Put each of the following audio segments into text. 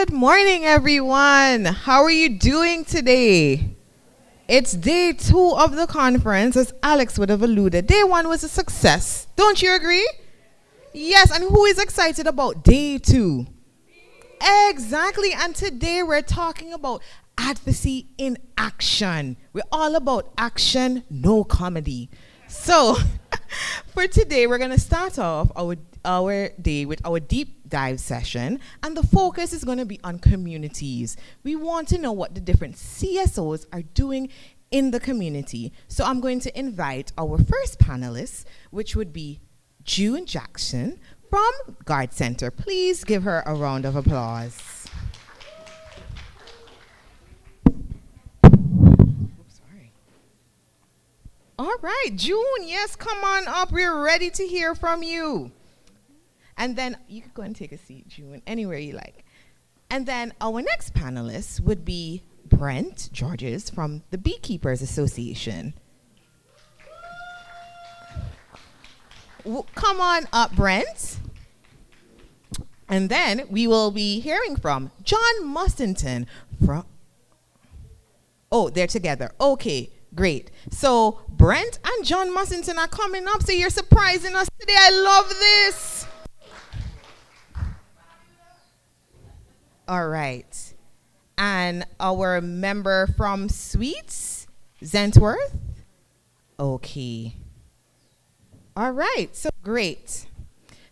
Good morning, everyone. How are you doing today? It's day 2 of the conference, as Alex would have alluded. Day 1 was a success. Don't you agree? Yes, and who is excited about day 2? Exactly, and today we're talking about advocacy in action. We're all about action, no comedy. So, for today, we're going to start off our day with our deep dive session, and the focus is going to be on communities. We want to know what the different CSOs are doing in the community. So I'm going to invite our first panelist, which would be June Jackson from GARD Center. Please give her a round of applause. Sorry. All right, June, yes, come on up. We're ready to hear from you. And then you could go and take a seat, June, anywhere you like. And then our next panelist would be Brent Georges from the Beekeepers Association. Come on up, Brent. And then we will be hearing from John Mustington from... Oh, they're together. Okay, great. So Brent and John Mustington are coming up, so you're surprising us today. I love this. All right. And our member from Swetes, Zenworth. Okay. All right. So great.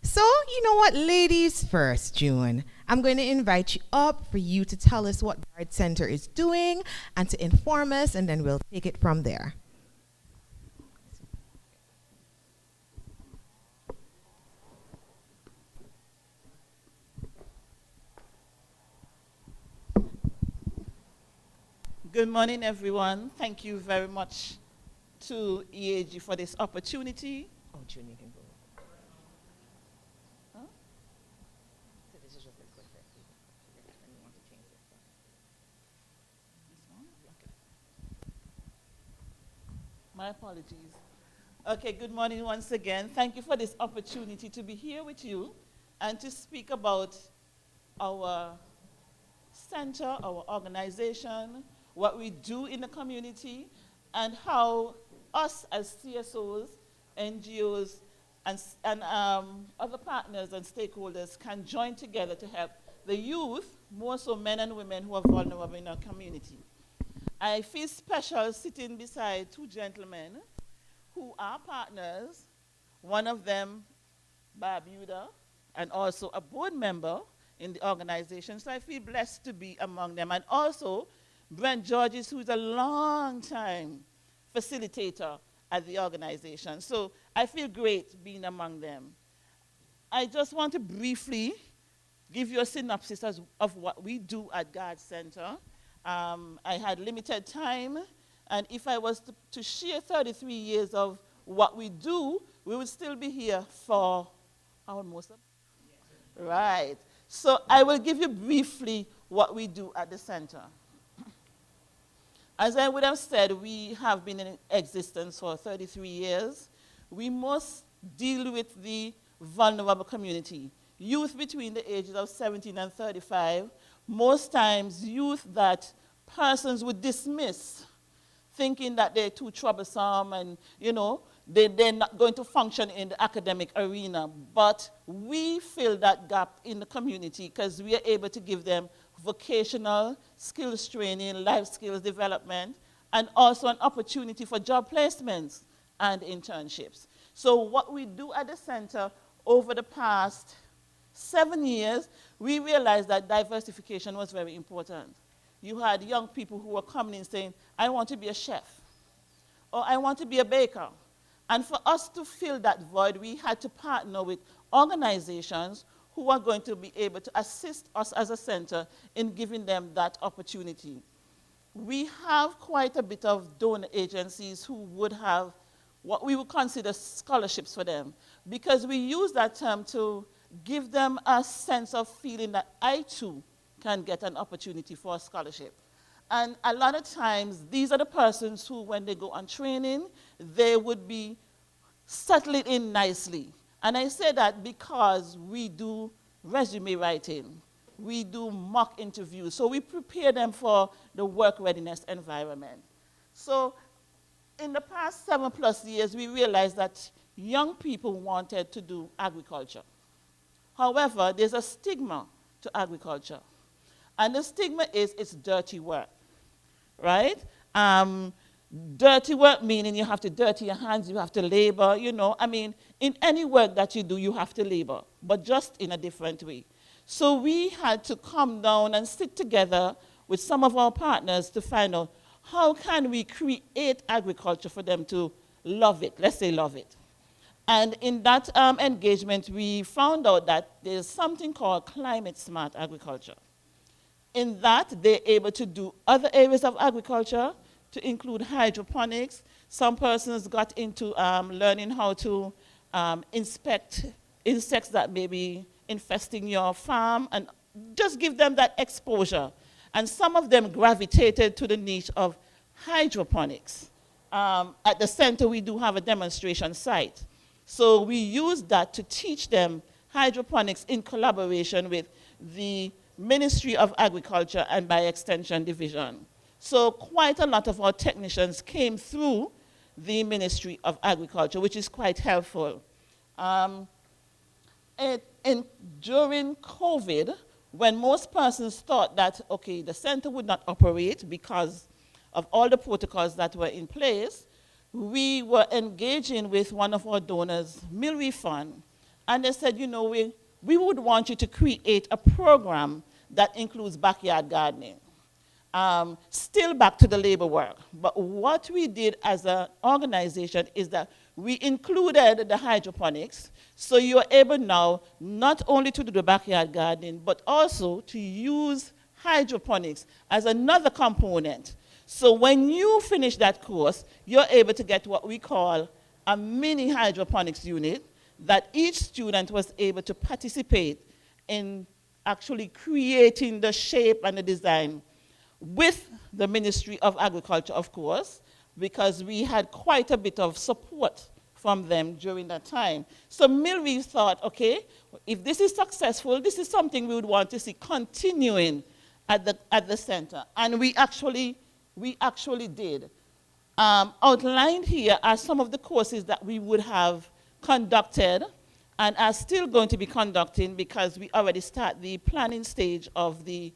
So, you know what? Ladies first, June. I'm going to invite you up for you to tell us what GARD Center is doing and to inform us, and then we'll take it from there. Good morning, everyone. Thank you very much to EAG for this opportunity. Oh, June, you can go. Huh? So this is just a quick and you want to change this one. This one? Okay. My apologies. Okay, good morning once again. Thank you for this opportunity to be here with you and to speak about our center, our organization, what we do in the community, and how us as CSOs, NGOs, and other partners and stakeholders can join together to help the youth, more so men and women who are vulnerable in our community. I feel special sitting beside two gentlemen who are partners, one of them, Barbuda, and also a board member in the organization. So I feel blessed to be among them. And also, Brent Georges, who's a long-time facilitator at the organization. So I feel great being among them. I just want to briefly give you a synopsis of what we do at GARD Center. I had limited time, and if I was to share 33 years of what we do, we would still be here for almost a... Right. So I will give you briefly what we do at the center. As I would have said, we have been in existence for 33 years. We must deal with the vulnerable community. Youth between the ages of 17 and 35, most times youth that persons would dismiss, thinking that they're too troublesome and, you know, they're not going to function in the academic arena. But we fill that gap in the community because we are able to give them vocational skills training, life skills development, and also an opportunity for job placements and internships. So what we do at the center over the past 7 years, we realized that diversification was very important. You had young people who were coming in saying, I want to be a chef, or I want to be a baker. And for us to fill that void, we had to partner with organizations who are going to be able to assist us as a center in giving them that opportunity. We have quite a bit of donor agencies who would have what we would consider scholarships for them, because we use that term to give them a sense of feeling that I too can get an opportunity for a scholarship. And a lot of times, these are the persons who, when they go on training, they would be settling in nicely. And I say that because we do resume writing. we do mock interviews. So we prepare them for the work readiness environment. So in the past 7+ years, we realized that young people wanted to do agriculture. However, there's a stigma to agriculture. And the stigma is it's dirty work, right? Dirty work meaning you have to dirty your hands, you have to labor, you know. I mean, in any work that you do, you have to labor, but just in a different way. So we had to come down and sit together with some of our partners to find out how can we create agriculture for them to love it, let's say love it. And in that engagement, we found out that there's something called climate smart agriculture. In that, they're able to do other areas of agriculture, to include hydroponics. Some persons got into learning how to inspect insects that may be infesting your farm, and just give them that exposure. And some of them gravitated to the niche of hydroponics. At the center, we do have a demonstration site. So we use that to teach them hydroponics in collaboration with the Ministry of Agriculture and by extension division. So quite a lot of our technicians came through the Ministry of Agriculture, which is quite helpful. During COVID, when most persons thought that, okay, the center would not operate because of all the protocols that were in place, we were engaging with one of our donors, Milry Fund, and they said, you know, we would want you to create a program that includes backyard gardening. Still back to the labor work, but what we did as an organization is that we included the hydroponics, so you're able now not only to do the backyard gardening, but also to use hydroponics as another component. So when you finish that course, you're able to get what we call a mini hydroponics unit that each student was able to participate in actually creating the shape and the design with the Ministry of Agriculture, of course, because we had quite a bit of support from them during that time. So Milry thought, okay, if this is successful, this is something we would want to see continuing at the center. And we actually did. Outlined here are some of the courses that we would have conducted and are still going to be conducting, because we already start the planning stage of the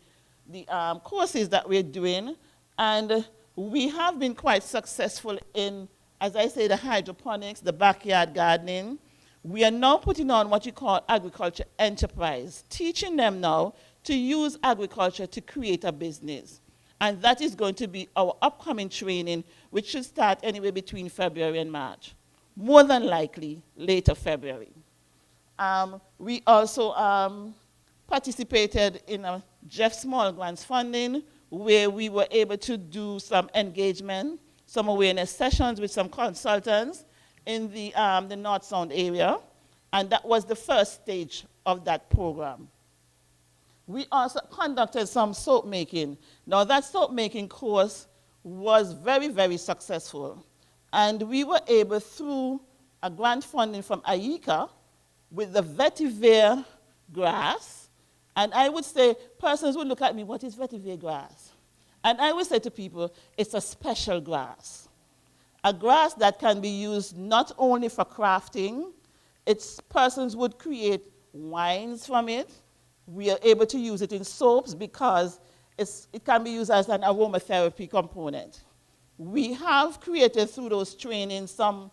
courses that we're doing. And we have been quite successful in, as I say, the hydroponics, the backyard gardening. We are now putting on what you call agriculture enterprise, teaching them now to use agriculture to create a business. And that is going to be our upcoming training, which should start anywhere between February and March. More than likely, later February. We also participated in a Jeff Small Grants funding, where we were able to do some engagement, some awareness sessions with some consultants in the North Sound area. And that was the first stage of that program. We also conducted some soap making. Now that soap making course was very, very successful. And we were able, through a grant funding from ECCO, with the vetiver grass, and I would say, persons would look at me, what is vetiver grass? And I would say to people, it's a special grass. A grass that can be used not only for crafting, persons would create wines from it. We are able to use it in soaps because it can be used as an aromatherapy component. We have created through those trainings some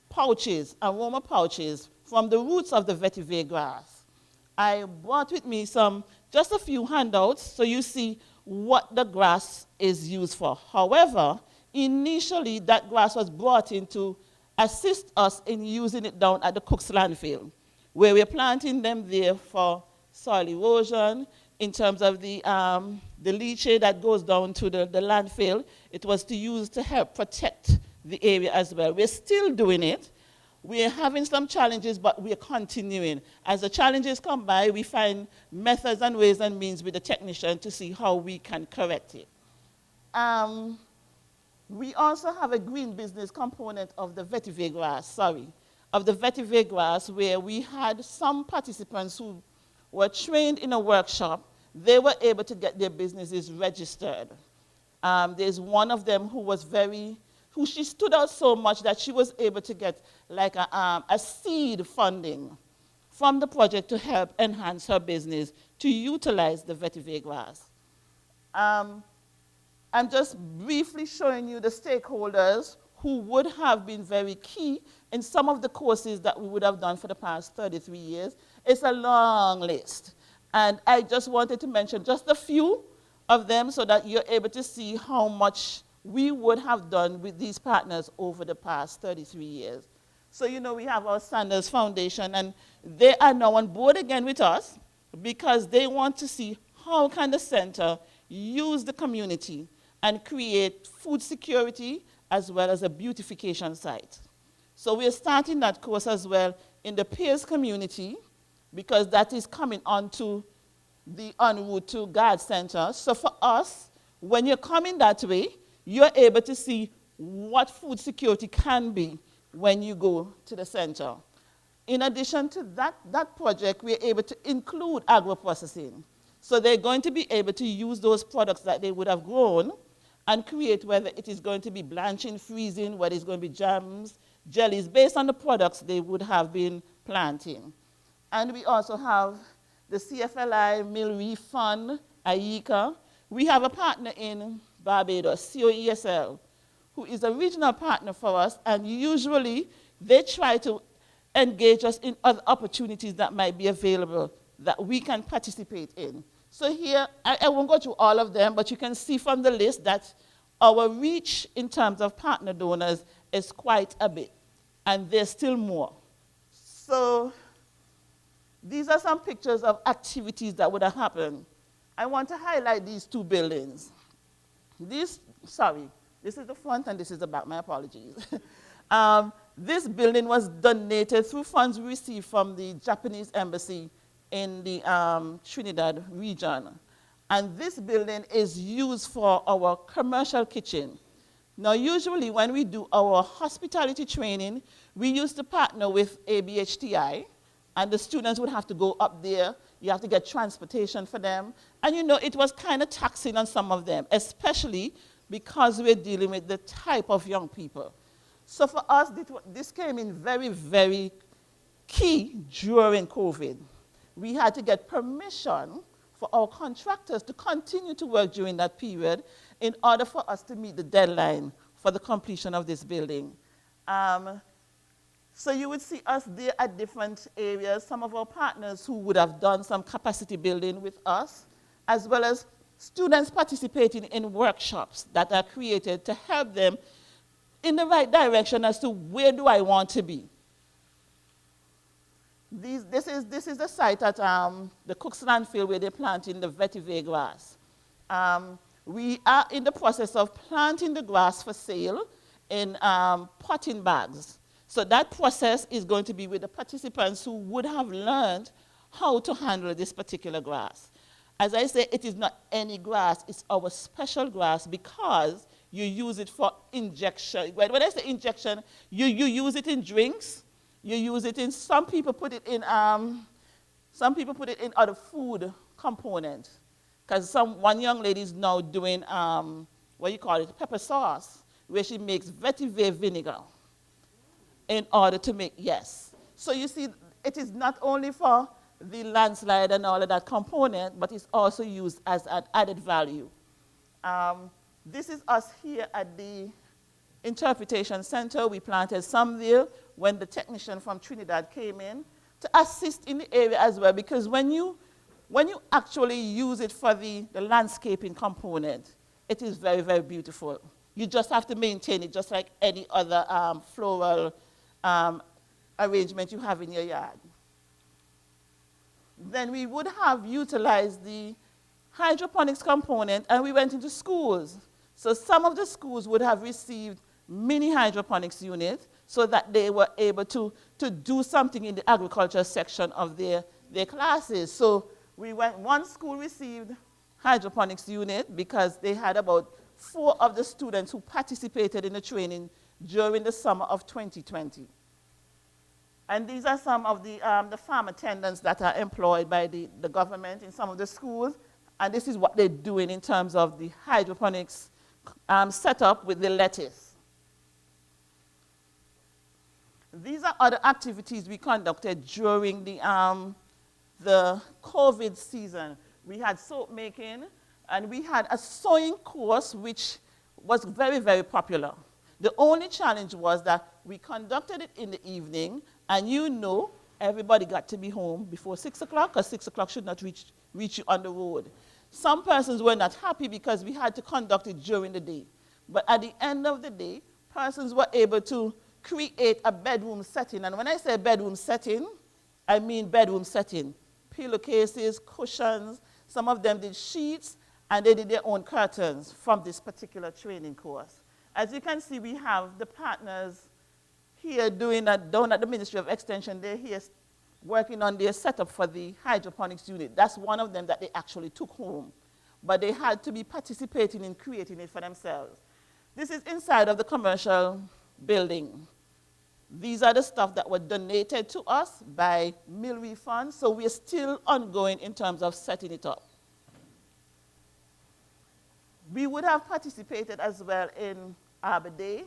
pouches, aroma pouches, from the roots of the vetiver grass. I brought with me just a few handouts so you see what the grass is used for. However, initially that grass was brought in to assist us in using it down at the Cook's landfill, where we're planting them there for soil erosion. In terms of the leachate that goes down to the landfill, it was to use to help protect the area as well. We're still doing it. We're having some challenges, but we're continuing. As the challenges come by, we find methods and ways and means with the technician to see how we can correct it. We also have a green business component of the vetiver grass, where we had some participants who were trained in a workshop they were able to get their businesses registered. There's one of them who was who she stood out so much that she was able to get like a seed funding from the project to help enhance her business to utilize the vetiver grass. I'm just briefly showing you the stakeholders who would have been very key in some of the courses that we would have done for the past 33 years. It's a long list. And I just wanted to mention just a few of them so that you're able to see how much we would have done with these partners over the past 33 years. So, you know, we have our Sanders Foundation, and they are now on board again with us because they want to see how can the center use the community and create food security as well as a beautification site. So we're starting that course as well in the peers community because that is coming onto the en route to GARD Center. So for us, when you're coming that way, you're able to see what food security can be when you go to the center. In addition to that project, we're able to include agro-processing. So they're going to be able to use those products that they would have grown and create, whether it is going to be blanching, freezing, whether it's going to be jams, jellies, based on the products they would have been planting. And we also have the CFLI, Mill Reef Fund, ECCO. We have a partner in Barbados, COESL, who is a regional partner for us, and usually they try to engage us in other opportunities that might be available that we can participate in. So here, I won't go through all of them, but you can see from the list that our reach in terms of partner donors is quite a bit, and there's still more. So these are some pictures of activities that would have happened. I want to highlight these two buildings. This is the front and this is the back, my apologies. This building was donated through funds we received from the Japanese embassy in the Trinidad region. And this building is used for our commercial kitchen. Now, usually when we do our hospitality training, we used to partner with ABHTI, and the students would have to go up there. You have to get transportation for them. And you know, it was kind of taxing on some of them, especially because we're dealing with the type of young people. So for us, this came in very, very key during COVID. We had to get permission for our contractors to continue to work during that period in order for us to meet the deadline for the completion of this building. So you would see us there at different areas, some of our partners who would have done some capacity building with us, as well as students participating in workshops that are created to help them in the right direction as to where do I want to be. This is the site at the Cooks Landfill where they're planting the vetiver grass. We are in the process of planting the grass for sale in potting bags. So that process is going to be with the participants who would have learned how to handle this particular grass. As I say, it is not any grass, it's our special grass because you use it for injection. When I say injection, you use it in drinks, you use it in, some people put it in other food components. Because one young lady is now doing, pepper sauce, where she makes vetiver vinegar in order to make, yes. So you see, it is not only for the landslide and all of that component, but it's also used as an added value. This is us here at the Interpretation Center. We planted some there when the technician from Trinidad came in to assist in the area as well, because when you actually use it for the landscaping component, it is very, very beautiful. You just have to maintain it just like any other floral arrangement you have in your yard. Then we would have utilized the hydroponics component, and we went into schools. So some of the schools would have received mini hydroponics units so that they were able to do something in the agriculture section of their classes. So one school received hydroponics unit because they had about 4 of the students who participated in the training during the summer of 2020. And these are some of the farm attendants that are employed by the government in some of the schools. And this is what they're doing in terms of the hydroponics setup with the lettuce. These are other activities we conducted during the COVID season. We had soap making, and we had a sewing course, which was very, very popular. The only challenge was that we conducted it in the evening, and you know everybody got to be home before 6 o'clock, because 6 o'clock should not reach you on the road. Some persons were not happy because we had to conduct it during the day. But at the end of the day, persons were able to create a bedroom setting. And when I say bedroom setting, I mean bedroom setting. Pillowcases, cushions, some of them did sheets, and they did their own curtains from this particular training course. As you can see, we have the partners here doing that down at the Ministry of Extension. They're here working on their setup for the hydroponics unit. That's one of them that they actually took home. But they had to be participating in creating it for themselves. This is inside of the commercial building. These are the stuff that were donated to us by meal refunds, so we're still ongoing in terms of setting it up. We would have participated as well in Arbor Day.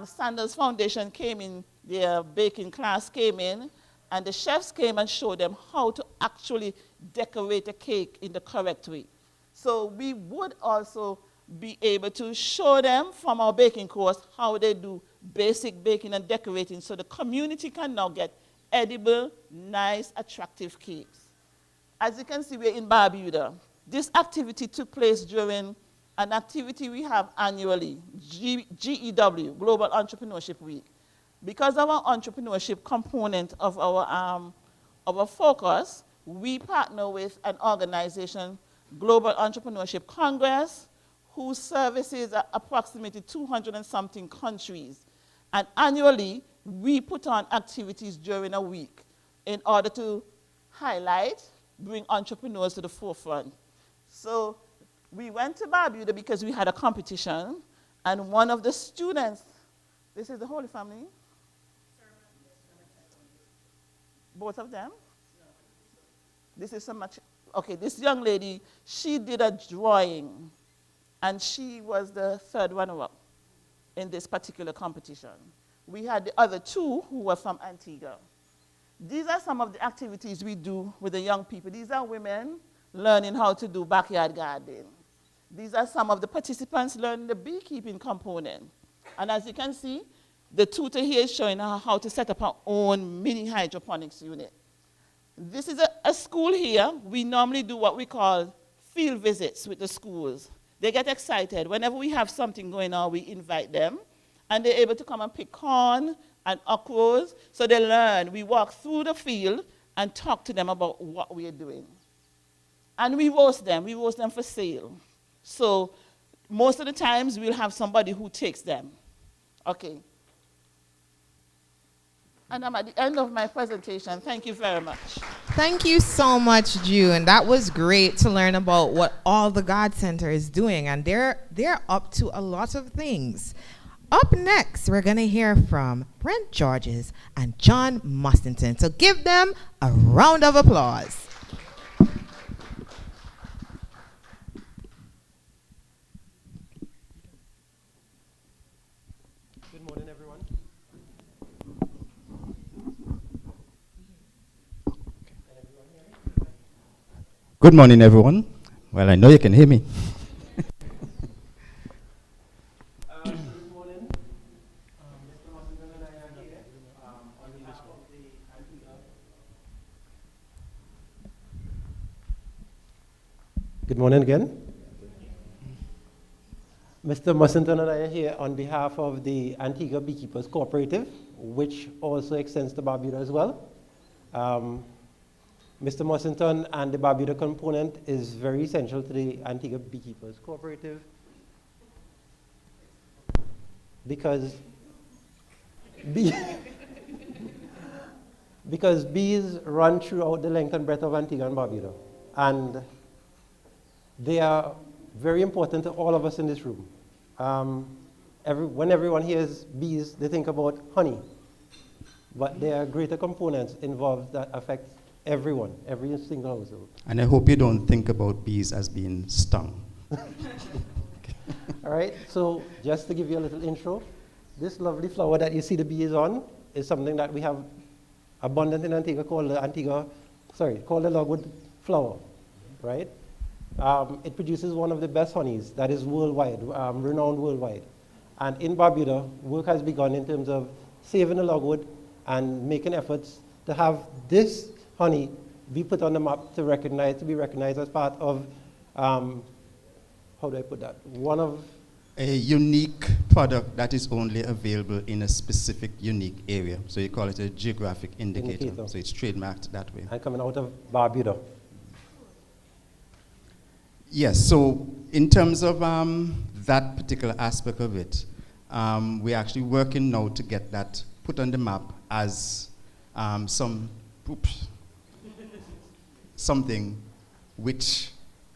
Sanders Foundation came in, their baking class came in, and the chefs came and showed them how to actually decorate a cake in the correct way. So we would also be able to show them from our baking course how they do basic baking and decorating, so the community can now get edible, nice, attractive cakes. As you can see, we're in Barbuda. This activity took place during an activity we have annually, GEW, Global Entrepreneurship Week. Because of our entrepreneurship component of our focus, we partner with an organization, Global Entrepreneurship Congress, whose services are approximately 200 and something countries. And annually, we put on activities during a week in order to highlight, bring entrepreneurs to the forefront. So we went to Barbuda because we had a competition, and one of the students, this is the Holy Family? Both of them? This is so much, okay, this young lady, she did a drawing, and she was the third runner-up in this particular competition. We had the other two who were from Antigua. These are some of the activities we do with the young people. These are women learning how to do backyard gardening. These are some of the participants learning the beekeeping component. And as you can see, the tutor here is showing her how to set up her own mini hydroponics unit. This is a school here. We normally do what we call field visits with the schools. They get excited. Whenever we have something going on, we invite them, and they're able to come and pick corn and okras, so they learn. We walk through the field and talk to them about what we are doing. And we roast them for sale. So most of the times, we'll have somebody who takes them. Okay. And I'm at the end of my presentation. Thank you very much. Thank you so much, June. That was great to learn about what all the God Center is doing, and they're up to a lot of things. Up next, we're going to hear from Brent Georges and John Mustington. So give them a round of applause. Good morning, everyone. Good morning, everyone. Well, I know you can hear me. Good morning. Mr. Mustington and I are here on behalf of the Antigua. Good morning again. Mr. Mustington and I are here on behalf of the Antigua Beekeepers Cooperative, which also extends to Barbuda as well. Mr. Mustington and the Barbuda component is very essential to the Antigua Beekeepers Cooperative because bees run throughout the length and breadth of Antigua and Barbuda, and they are very important to all of us in this room. When everyone hears bees, they think about honey, but there are greater components involved that affect Everyone, every single household. And I hope you don't think about bees as being stung. All right, so just to give you a little intro, this lovely flower that you see the bees on is something that we have abundant in Antigua called the logwood flower, right? It produces one of the best honeys that is worldwide, renowned worldwide. And in Barbuda, work has begun in terms of saving the logwood and making efforts to have this honey be put on the map to be recognized as part of, how do I put that? One of a unique product that is only available in a specific unique area. So you call it a geographic indicator. So it's trademarked that way. And coming out of Barbuda. Yes, so in terms of that particular aspect of it, we're actually working now to get that put on the map as something which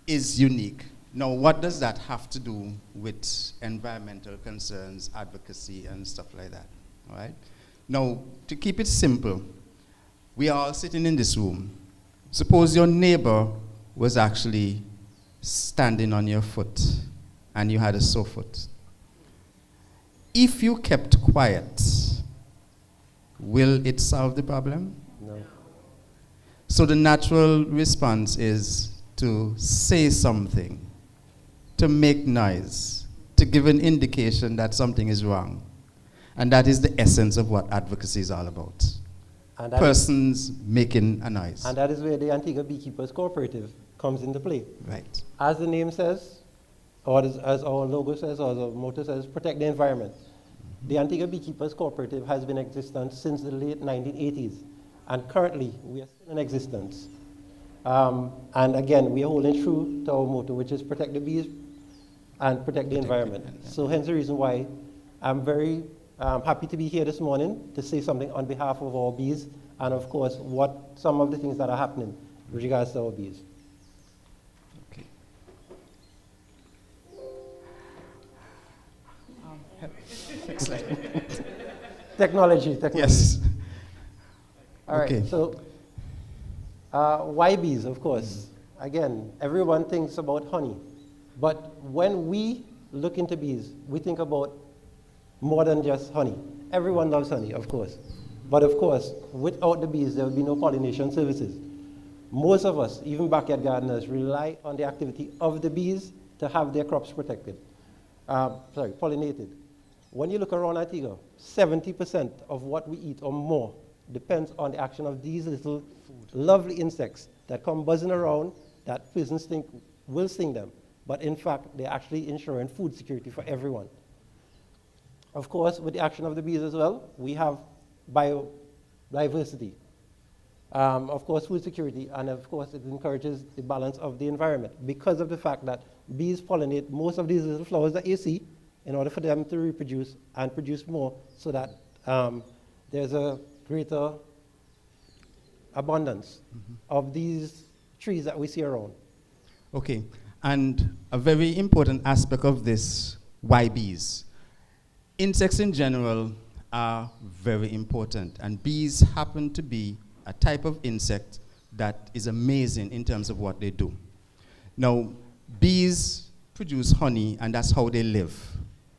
is unique. Now, what does that have to do with environmental concerns, advocacy, and stuff like that? All right? Now, to keep it simple, we are all sitting in this room. Suppose your neighbor was actually standing on your foot and you had a sore foot. If you kept quiet, will it solve the problem? No. So the natural response is to say something, to make noise, to give an indication that something is wrong. And that is the essence of what advocacy is all about. And Persons making a noise. And that is where the Antigua Beekeepers Cooperative comes into play. Right. As the name says, or as our logo says, or the motto says, protect the environment. The Antigua Beekeepers Cooperative has been in existence since the late 1980s. And currently, we are still in existence. And again, we are holding true to our motto, which is protect the bees and protect the environment. So hence the reason why I'm very happy to be here this morning to say something on behalf of our bees and, of course, what some of the things that are happening with regards to our bees. Okay. Technology. Yes. All right, Okay. so why bees, of course. Again, everyone thinks about honey. But when we look into bees, we think about more than just honey. Everyone loves honey, of course. But of course, without the bees, there would be no pollination services. Most of us, even backyard gardeners, rely on the activity of the bees to have their crops protected. Pollinated. When you look around Antigua, 70% of what we eat or more depends on the action of these little lovely insects that come buzzing around that persons think will sting them. But in fact, they're actually ensuring food security for everyone. Of course, with the action of the bees as well, we have biodiversity. Of course, food security, and of course, it encourages the balance of the environment because of the fact that bees pollinate most of these little flowers that you see in order for them to reproduce and produce more so that there's a greater abundance of these trees that we see around. Okay, and a very important aspect of this, why bees? Insects in general are very important, and bees happen to be a type of insect that is amazing in terms of what they do. Now, bees produce honey, and that's how they live.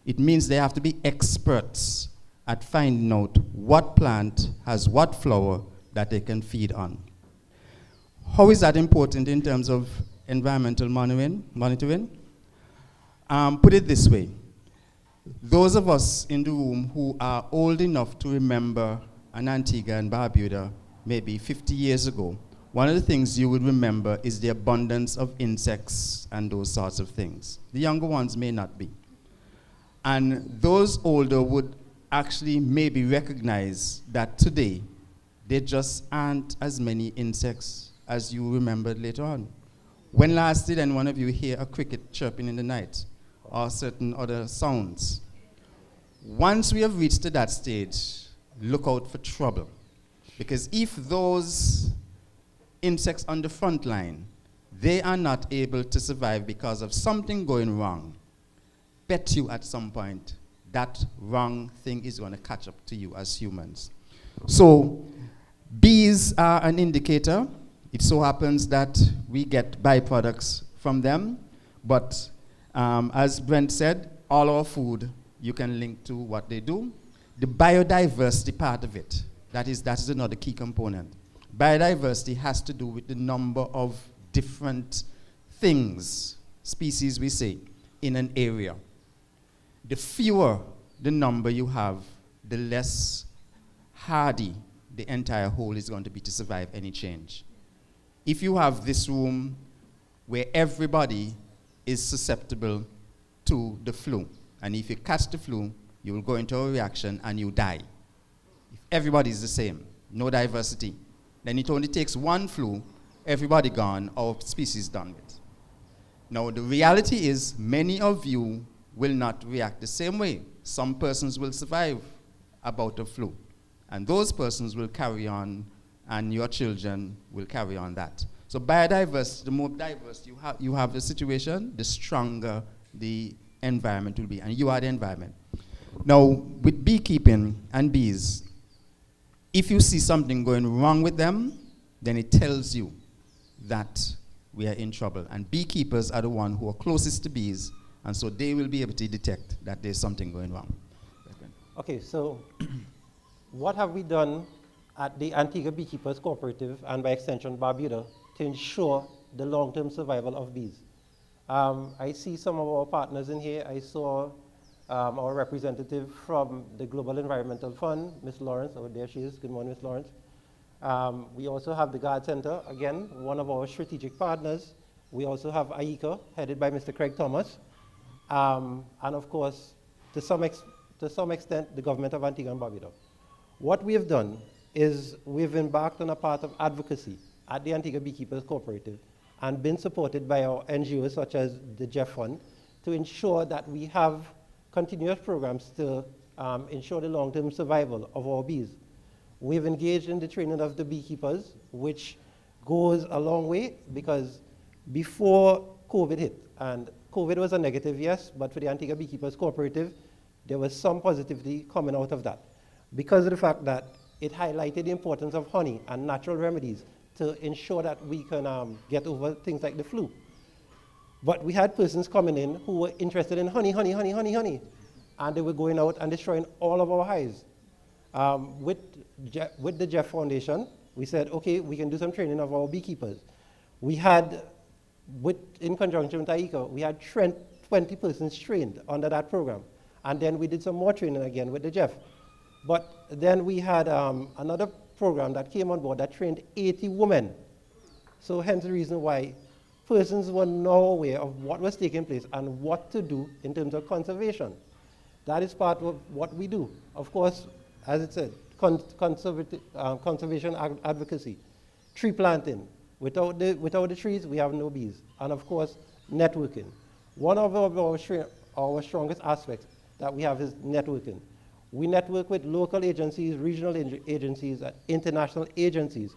It means they have to be experts at finding out what plant has what flower that they can feed on. How is that important in terms of environmental monitoring? Put it this way. Those of us in the room who are old enough to remember an Antigua and Barbuda maybe 50 years ago, one of the things you would remember is the abundance of insects and those sorts of things. The younger ones may not be. And those older would actually maybe recognize that today there just aren't as many insects as you remembered later on. When last did any one of you hear a cricket chirping in the night or certain other sounds? Once we have reached to that stage, look out for trouble. Because if those insects on the front line, they are not able to survive because of something going wrong, bet you at some point that wrong thing is going to catch up to you as humans. So bees are an indicator It so happens that we get byproducts from them, but as Brent said, all our food you can link to what they do. The biodiversity part of it, that is another key component. Biodiversity has to do with the number of different things, species we say, in an area. The fewer the number you have, the less hardy the entire whole is going to be to survive any change. If you have this room where everybody is susceptible to the flu, and if you catch the flu, you will go into a reaction and you die. If everybody is the same, no diversity, then it only takes one flu, everybody gone, our species done with. Now the reality is many of you will not react the same way. Some persons will survive about the flu, and those persons will carry on, and your children will carry on that. So biodiversity, the more diverse you have the situation, the stronger the environment will be, and you are the environment. Now, with beekeeping and bees, if you see something going wrong with them, then it tells you that we are in trouble. And beekeepers are the ones who are closest to bees, and so they will be able to detect that there's something going wrong. Okay, so what have we done at the Antigua Beekeepers Cooperative and by extension Barbuda to ensure the long-term survival of bees? I see some of our partners in here. I saw our representative from the Global Environmental Fund, Ms. Lawrence. Oh, there she is. Good morning, Ms. Lawrence. We also have the GARD Center, again, one of our strategic partners. We also have ECCO, headed by Mr. Craig Thomas. And of course, to some extent, the government of Antigua and Barbuda. What we have done is we've embarked on a path of advocacy at the Antigua Beekeepers Cooperative and been supported by our NGOs such as the Jeff Fund to ensure that we have continuous programs to ensure the long-term survival of our bees. We've engaged in the training of the beekeepers, which goes a long way because before COVID hit, and COVID was a negative, yes, but for the Antigua Beekeepers Cooperative, there was some positivity coming out of that because of the fact that it highlighted the importance of honey and natural remedies to ensure that we can get over things like the flu. But we had persons coming in who were interested in honey, and they were going out and destroying all of our hives. With the Jeff Foundation, we said, okay, we can do some training of our beekeepers. We had, in conjunction with ECCO, we had 20 persons trained under that program. And then we did some more training again with the Jeff. But then we had another program that came on board that trained 80 women. So hence the reason why persons were now aware of what was taking place and what to do in terms of conservation. That is part of what we do. Of course, as it said, conservation advocacy, tree planting. Without the trees, we have no bees. And of course, networking. One of our strongest aspects that we have is networking. We network with local agencies, regional agencies, and international agencies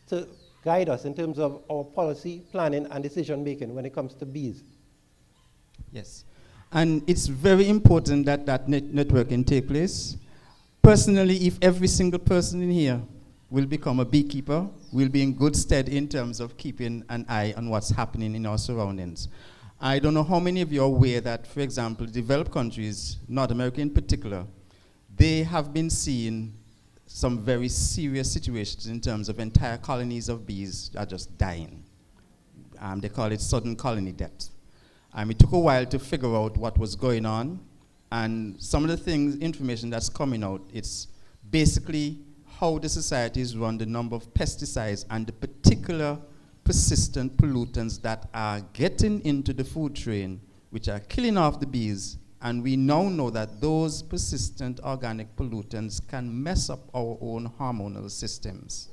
to guide us in terms of our policy, planning, and decision making when it comes to bees. Yes, and it's very important that that networking take place. Personally, if every single person in here will become a beekeeper, we'll be in good stead in terms of keeping an eye on what's happening in our surroundings. I don't know how many of you are aware that, for example, developed countries, North America in particular, they have been seeing some very serious situations in terms of entire colonies of bees are just dying. They call it sudden colony death. It took a while to figure out what was going on, and some of the things, information that's coming out, it's basically how the societies run, the number of pesticides and the particular persistent pollutants that are getting into the food chain, which are killing off the bees. And we now know that those persistent organic pollutants can mess up our own hormonal systems.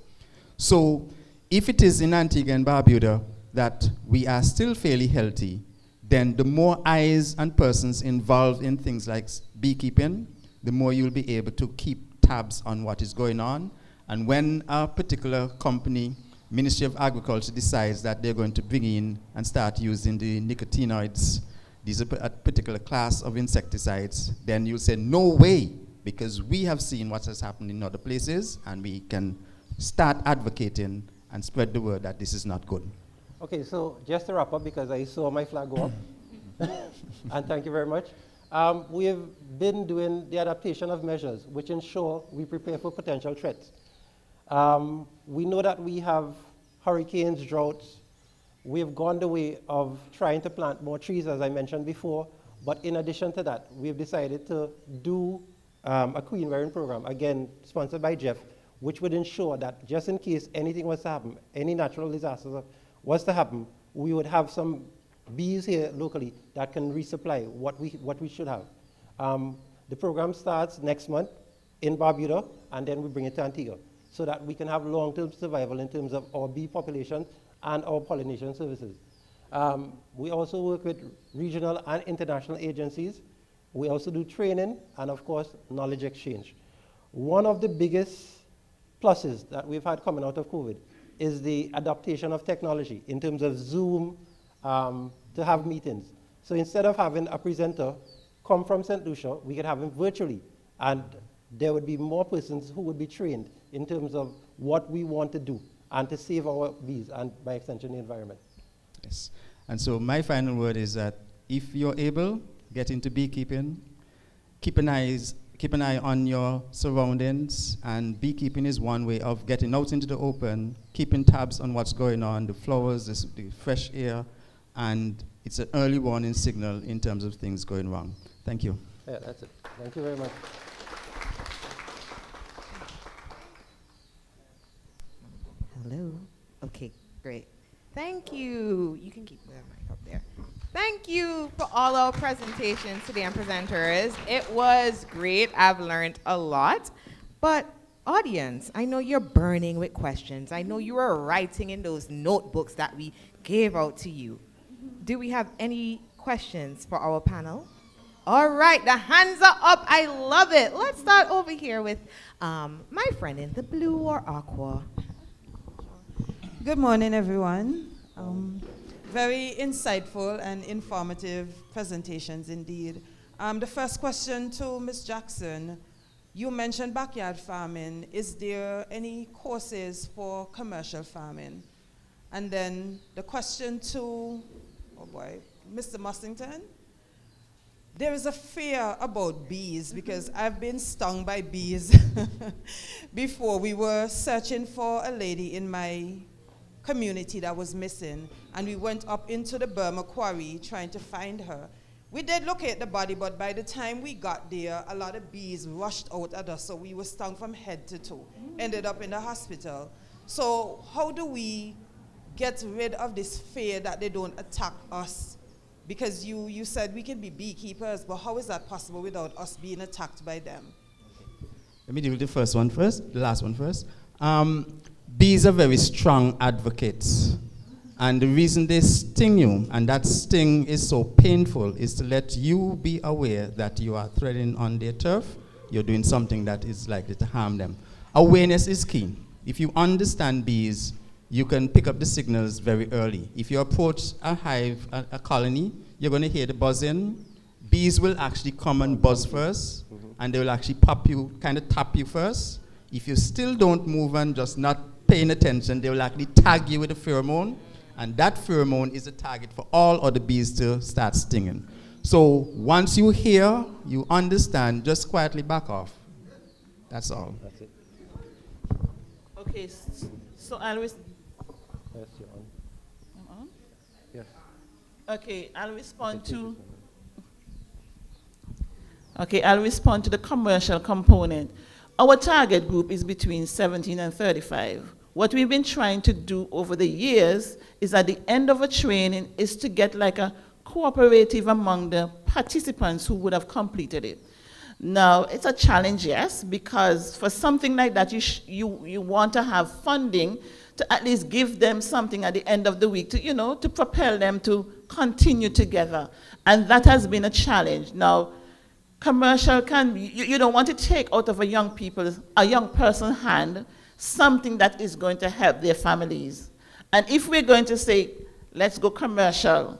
So if it is in Antigua and Barbuda that we are still fairly healthy, then the more eyes and persons involved in things like beekeeping, the more you'll be able to keep tabs on what is going on. And when a particular company, Ministry of Agriculture, decides that they're going to bring in and start using the nicotinoids, these are a particular class of insecticides, then you'll say, no way, because we have seen what has happened in other places, and we can start advocating and spread the word that this is not good. Okay, so just to wrap up, because I saw my flag go up, and thank you very much. We have been doing the adaptation of measures which ensure we prepare for potential threats. We know that we have hurricanes, droughts. We have gone the way of trying to plant more trees, as I mentioned before, but in addition to that, we have decided to do a queen rearing program, again, sponsored by Jeff, which would ensure that just in case anything was to happen, any natural disaster was to happen, we would have some bees here locally that can resupply what we should have. The program starts next month in Barbuda, and then we bring it to Antigua, so that we can have long-term survival in terms of our bee population and our pollination services. We also work with regional and international agencies. We also do training and, of course, knowledge exchange. One of the biggest pluses that we've had coming out of COVID is the adaptation of technology in terms of Zoom to have meetings. So instead of having a presenter come from St. Lucia, we could have him virtually, and there would be more persons who would be trained in terms of what we want to do and to save our bees and, by extension, the environment. Yes. And so my final word is that if you're able, get into beekeeping, keep an eye on your surroundings, and beekeeping is one way of getting out into the open, keeping tabs on what's going on, the flowers, the fresh air, and it's an early warning signal in terms of things going wrong. Thank you. Yeah, that's it. Thank you very much. Hello. Okay, great. Thank you. You can keep the mic up there. Thank you for all our presentations today and presenters. It was great. I've learned a lot. But audience, I know you're burning with questions. I know you are writing in those notebooks that we gave out to you. Do we have any questions for our panel? All right, the hands are up. I love it. Let's start over here with my friend in the blue or aqua. Good morning, everyone. Very insightful and informative presentations indeed. The first question to Ms. Jackson, you mentioned backyard farming. Is there any courses for commercial farming? And then the question to, oh boy, Mr. Mussington. There is a fear about bees because I've been stung by bees before. We were searching for a lady in my community that was missing, and we went up into the Burma quarry trying to find her. We did locate the body, but by the time we got there, a lot of bees rushed out at us, so we were stung from head to toe, ended up in the hospital. So how do we get rid of this fear that they don't attack us? Because you said we can be beekeepers, but how is that possible without us being attacked by them? Let me deal with the first one first, the last one first. Bees are very strong advocates. And the reason they sting you, and that sting is so painful, is to let you be aware that you are treading on their turf, you're doing something that is likely to harm them. Awareness is key. If you understand bees, you can pick up the signals very early. If you approach a hive, a colony, you're going to hear the buzzing. Bees will actually come and buzz first, and they will actually pop you, kind of tap you first. If you still don't move and just not paying attention, they will actually tag you with a pheromone, and that pheromone is a target for all other bees to start stinging. So once you hear, you understand, just quietly back off. That's all. That's it. Okay, so I'll Yes, you're on. Yes. Okay, I'll respond to. Okay, I'll respond to the commercial component. Our target group is between 17 and 35. What we've been trying to do over the years is at the end of a training is to get like a cooperative among the participants who would have completed it. Now, it's a challenge, yes, because for something like that, you want to have funding to at least give them something at the end of the week to, to propel them to continue together. And that has been a challenge. Now, commercial you don't want to take out of a young person's hand something that is going to help their families. And if we're going to say, let's go commercial,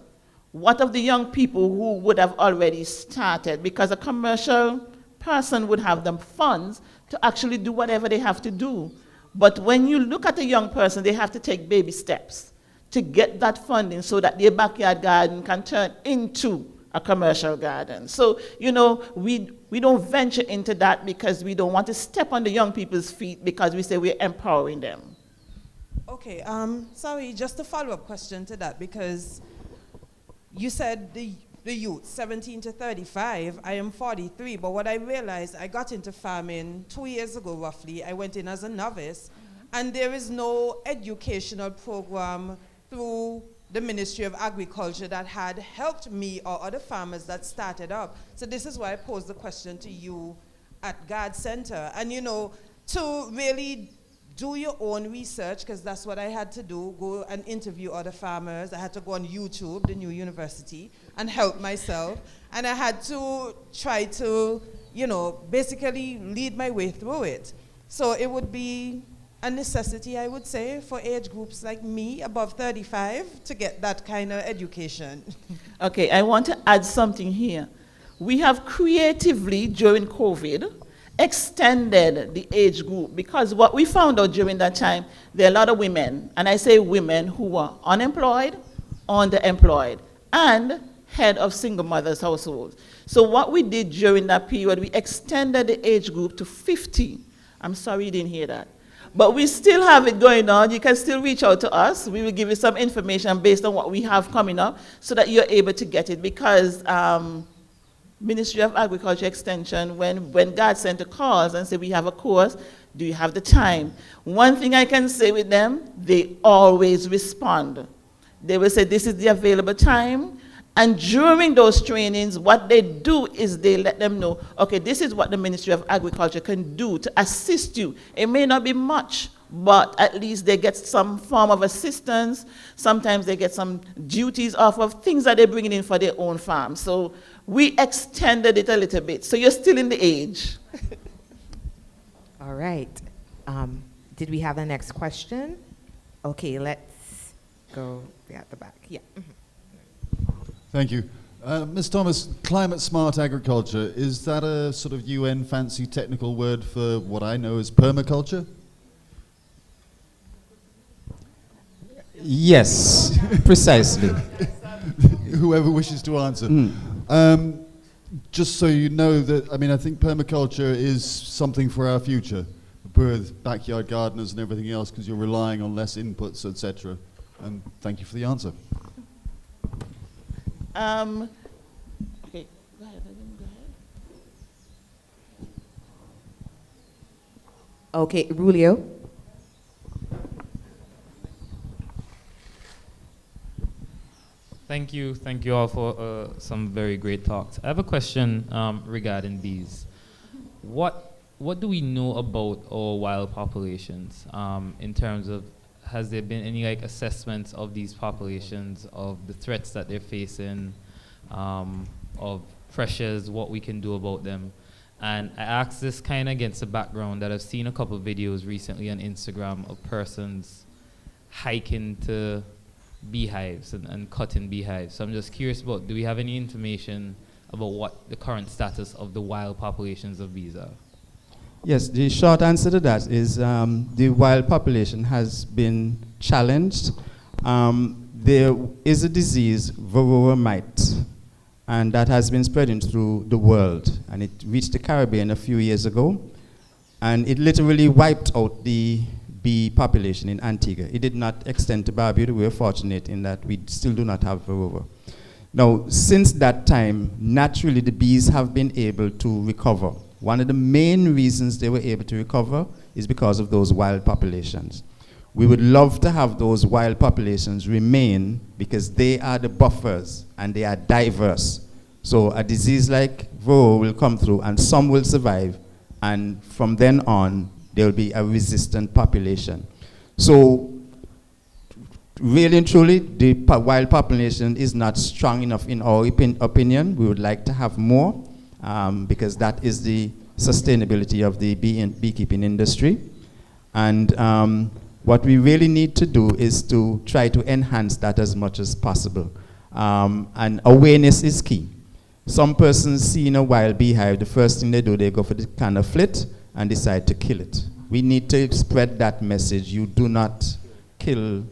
what of the young people who would have already started? Because a commercial person would have the funds to actually do whatever they have to do. But when you look at a young person, they have to take baby steps to get that funding so that their backyard garden can turn into a commercial garden. So, you know, we don't venture into that because we don't want to step on the young people's feet because we say we're empowering them. Okay, sorry, just a follow-up question to that, because you said the youth, 17 to 35, I am 43, but what I realized, I got into farming 2 years ago roughly. I went in as a novice, and there is no educational program through the Ministry of Agriculture that had helped me or other farmers that started up. So this is why I posed the question to you at GARD Center. And you know, to really do your own research, because that's what I had to do, go and interview other farmers. I had to go on YouTube, the new university, and help myself. And I had to try to, you know, basically lead my way through it. So it would be a necessity, I would say, for age groups like me, above 35, to get that kind of education. Okay, I want to add something here. We have creatively, during COVID, extended the age group, because what we found out during that time, there are a lot of women, and I say women, who were unemployed, underemployed, and head of single mothers' households. So what we did during that period, we extended the age group to 50. I'm sorry you didn't hear that. But we still have it going on. You can still reach out to us. We will give you some information based on what we have coming up so that you're able to get it, because Ministry of Agriculture Extension, when GARD Center calls and say we have a course, do you have the time? One thing I can say with them, they always respond. They will say this is the available time. And during those trainings, what they do is they let them know, okay, this is what the Ministry of Agriculture can do to assist you. It may not be much, but at least they get some form of assistance. Sometimes they get some duties off of things that they're bringing in for their own farm. So we extended it a little bit. So you're still in the age. All right. Did we have the next question? Okay, let's go at the back. Yeah. Mm-hmm. Thank you. Ms. Thomas, climate smart agriculture, is that a sort of UN fancy technical word for what I know as permaculture? Yes, precisely. Whoever wishes to answer. Just so you know that, I mean, I think permaculture is something for our future, with backyard gardeners and everything else, because you're relying on less inputs, etc. And thank you for the answer. Okay, go ahead. Okay, Rulio. Thank you all for some very great talks. I have a question regarding bees. What do we know about our wild populations in terms of, has there been any like assessments of these populations, of the threats that they're facing, of pressures, what we can do about them? And I ask this kind of against the background that I've seen a couple of videos recently on Instagram of persons hiking to beehives and cutting beehives. So I'm just curious about, do we have any information about what the current status of the wild populations of bees are? Yes, the short answer to that is the wild population has been challenged. There is a disease, varroa mite, and that has been spreading through the world. And it reached the Caribbean a few years ago, and it literally wiped out the bee population in Antigua. It did not extend to Barbuda. We were fortunate in that we still do not have varroa. Now, since that time, naturally the bees have been able to recover. One of the main reasons they were able to recover is because of those wild populations. We would love to have those wild populations remain because they are the buffers and they are diverse. So a disease like varroa will come through and some will survive, and from then on there will be a resistant population. So really and truly, the wild population is not strong enough in our opinion. We would like to have more, because that is the sustainability of the beekeeping industry. And what we really need to do is to try to enhance that as much as possible. And awareness is key. Some persons see in a wild beehive, the first thing they do, they go for the can of flit and decide to kill it. We need to spread that message. You do not kill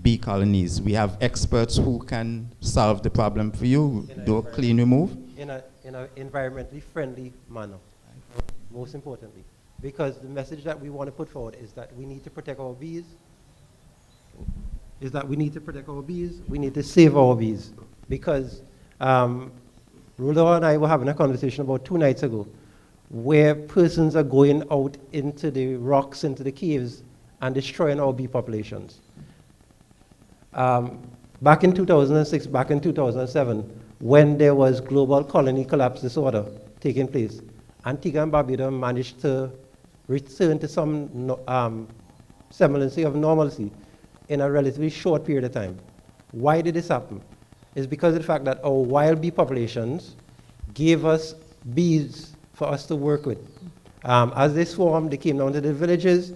bee colonies. We have experts who can solve the problem for you, do a clean remove. In an environmentally friendly manner, most importantly. Because the message that we want to put forward is that we need to protect our bees, we need to save our bees. Because Rudolph and I were having a conversation about 2 nights ago where persons are going out into the rocks, into the caves, and destroying our bee populations. Back in 2006, back in 2007, when there was global colony collapse disorder taking place, Antigua and Barbuda managed to return to some semblance of normalcy in a relatively short period of time. Why did this happen? It's because of the fact that our wild bee populations gave us bees for us to work with. As they swarmed, they came down to the villages,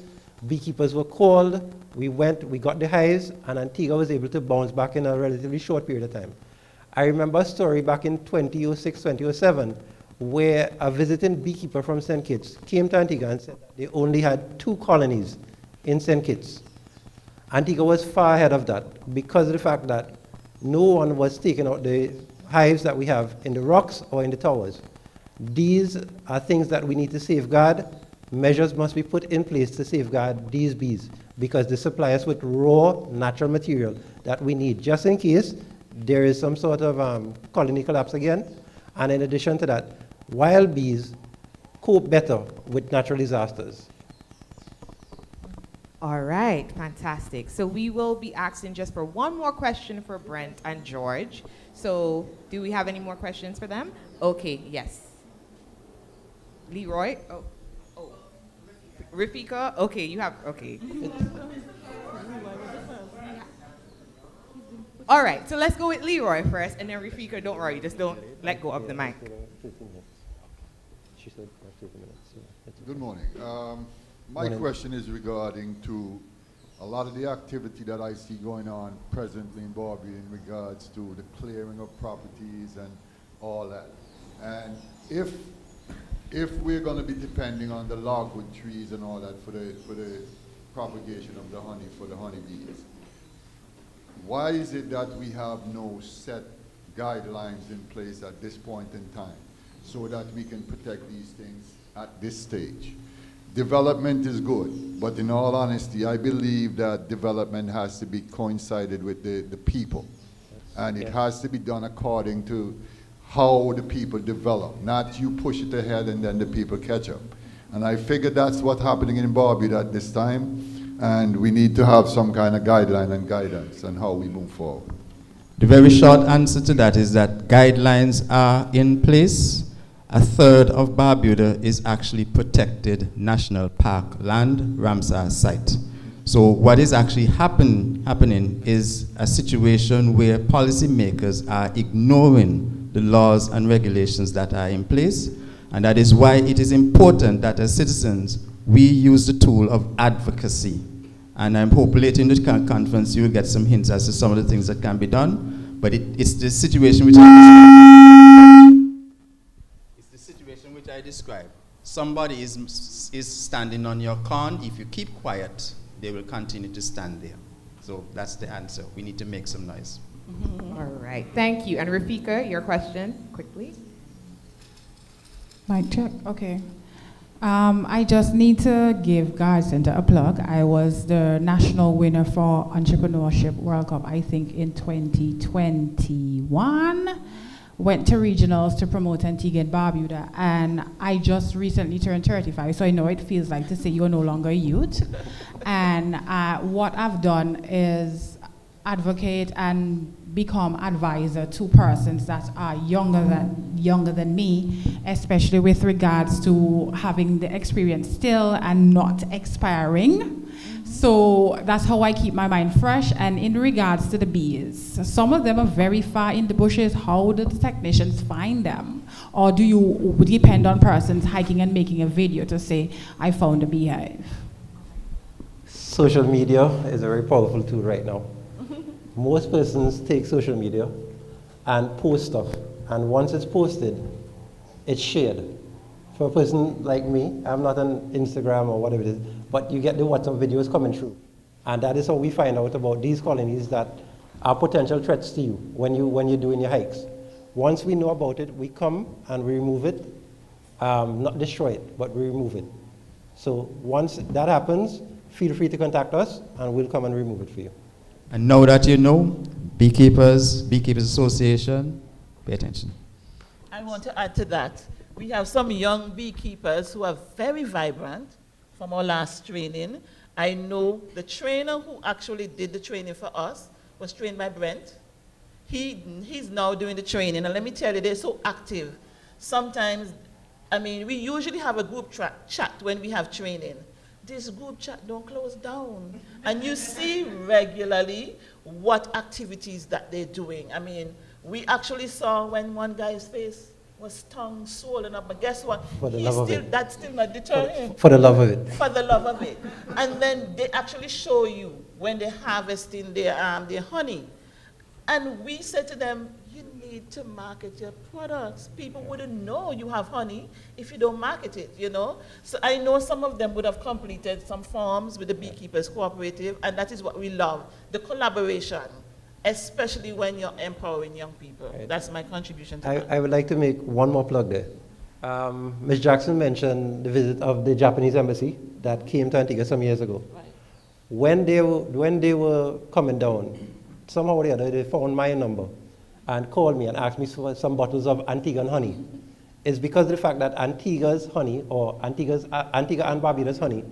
beekeepers were called, we went, we got the hives, and Antigua was able to bounce back in a relatively short period of time. I remember a story back in 2006, 2007, where a visiting beekeeper from St. Kitts came to Antigua and said that they only had 2 colonies in St. Kitts. Antigua was far ahead of that because of the fact that no one was taking out the hives that we have in the rocks or in the towers. These are things that we need to safeguard. Measures must be put in place to safeguard these bees because they supply us with raw natural material that we need just in case there is some sort of colony collapse again. And in addition to that, wild bees cope better with natural disasters. All right, fantastic. So we will be asking just for one more question for Brent and George. So do we have any more questions for them? Okay, yes. Leroy? Oh. Rafika? Okay, you have, okay. All right, so let's go with Leroy first, and then Rafika, don't worry, just don't let go of the mic. Good morning. My question is regarding to a lot of the activity that I see going on presently in Barbuda in regards to the clearing of properties and all that. And if we're going to be depending on the logwood trees and all that for the propagation of the honey for the honeybees, why is it that we have no set guidelines in place at this point in time so that we can protect these things at this stage? Development is good, but in all honesty, I believe that development has to be coincided with the people. And it has to be done according to how the people develop, not you push it ahead and then the people catch up. And I figure that's what's happening in Barbuda at this time, and we need to have some kind of guideline and guidance on how we move forward. The very short answer to that is that guidelines are in place. 1/3 of Barbuda is actually protected national park land, Ramsar site. So what is actually happening is a situation where policymakers are ignoring the laws and regulations that are in place, and that is why it is important that as citizens we use the tool of advocacy. And I'm hoping later in the conference you'll get some hints as to some of the things that can be done, but it's the situation which I described. Somebody is standing on your corn. If you keep quiet, they will continue to stand there. So that's the answer. We need to make some noise. All right, thank you. And Rafika, your question, quickly. Mic check, okay. I just need to give GARD Center a plug. I was the national winner for Entrepreneurship World Cup, I think in 2021. Went to regionals to promote Antigua and Barbuda, and I just recently turned 35, so I know it feels like to say you're no longer a youth. And what I've done is advocate and become advisor to persons that are younger than me, especially with regards to having the experience still and not expiring. So that's how I keep my mind fresh. And in regards to the bees, some of them are very far in the bushes. How do the technicians find them? Or do you depend on persons hiking and making a video to say, I found a beehive? Social media is a very powerful tool right now. Most persons take social media and post stuff. And once it's posted, it's shared. for a person like me, I'm not on Instagram or whatever it is, but you get the WhatsApp videos coming through. And that is how we find out about these colonies that are potential threats to you when you're doing your hikes. Once we know about it, we come and we remove it, not destroy it, but we remove it. So once that happens, feel free to contact us and we'll come and remove it for you. And now that you know, Beekeepers Association, pay attention. I want to add to that. We have some young beekeepers who are very vibrant from our last training. I know the trainer who actually did the training for us was trained by Brent. He's now doing the training, and let me tell you, they're so active. Sometimes, I mean, we usually have a group chat when we have training. This group chat don't close down. And you see regularly what activities that they're doing. I mean, we actually saw when one guy's face was tongue swollen up, but guess what? That's still not deterring him. For the love of it. For the love of it. And then they actually show you when they're harvesting their honey. And we said to them, you need to market your products. People wouldn't know you have honey if you don't market it, you know? So I know some of them would have completed some forms with the Beekeepers Cooperative, and that is what we love, the collaboration, especially when you're empowering young people. Right. That's my contribution to that. I would like to make one more plug there. Ms. Jackson mentioned the visit of the Japanese embassy that came to Antigua some years ago. Right. When they were coming down, somehow or the other, they found my number and called me and asked me for some bottles of Antiguan honey. It's because of the fact that Antigua's honey, or Antigua and Barbuda's honey,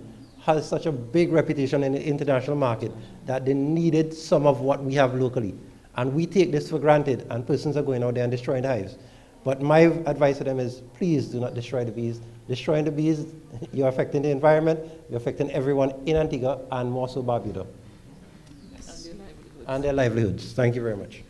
has such a big reputation in the international market that they needed some of what we have locally. And we take this for granted, and persons are going out there and destroying the hives. But my advice to them is, please do not destroy the bees. Destroying the bees, you're affecting the environment, you're affecting everyone in Antigua, and more so Barbuda. Yes. And their livelihoods. Thank you very much.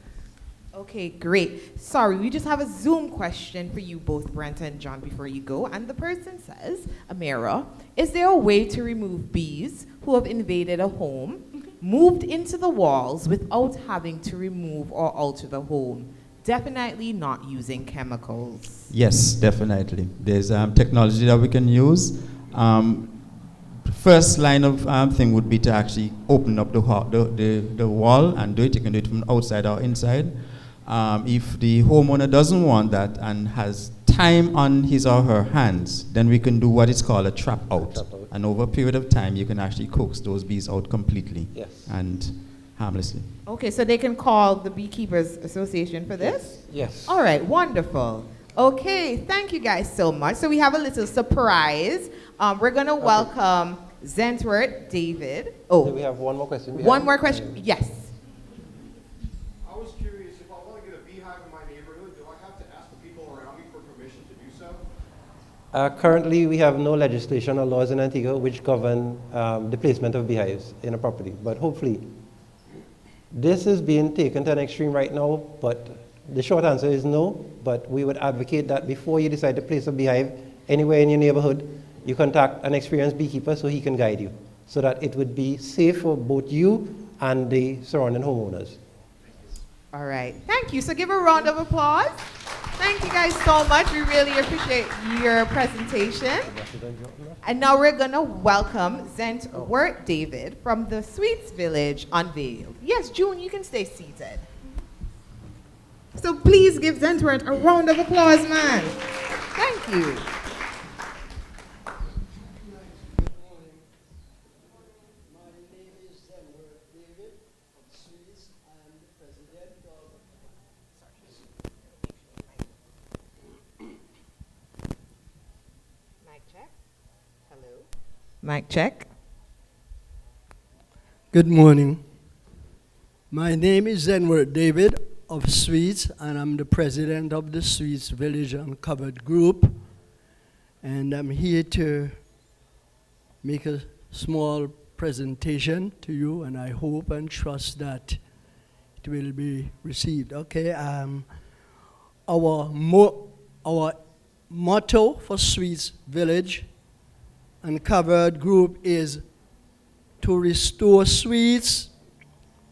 Okay, great. Sorry, we just have a Zoom question for you both, Brent and John, before you go. And the person says, Amira, is there a way to remove bees who have invaded a home, moved into the walls without having to remove or alter the home? Definitely not using chemicals. Yes, definitely. There's technology that we can use. First line of thing would be to actually open up the wall and do it. You can do it from outside or inside. If the homeowner doesn't want that and has time on his or her hands, then we can do what is called a trap out. And over a period of time, you can actually coax those bees out completely. Yes. And harmlessly. Okay, so they can call the Beekeepers Association for this? Yes. All right, wonderful. Okay, thank you guys so much. So we have a little surprise. We're going to welcome Zenworth David. Oh, do we have one more question? One more question? Yes. I was curious, if I want to get a beehive in my neighborhood, do I have to ask the people around me for permission to do so? Currently, we have no legislation or laws in Antigua which govern the placement of beehives in a property. But hopefully, this is being taken to an extreme right now, but the short answer is no. But we would advocate that before you decide to place a beehive anywhere in your neighborhood, you contact an experienced beekeeper so he can guide you, so that it would be safe for both you and the surrounding homeowners. All right, thank you. So give a round of applause. Thank you guys so much. We really appreciate your presentation. And now we're going to welcome Zenworth David from the Swetes Village, Unveiled. Yes, June, you can stay seated. So please give Zenworth a round of applause, man. Thank you. My name is Zenworth David of Swetes. I am the president of... Mic check. Hello. Mic check. Good morning. My name is Zenworth David of Swetes, and I'm the president of the Swetes Village Uncovered Group. And I'm here to make a small presentation to you, and I hope and trust that it will be received. Okay, our motto for Swetes Village Uncovered Group is to restore Swetes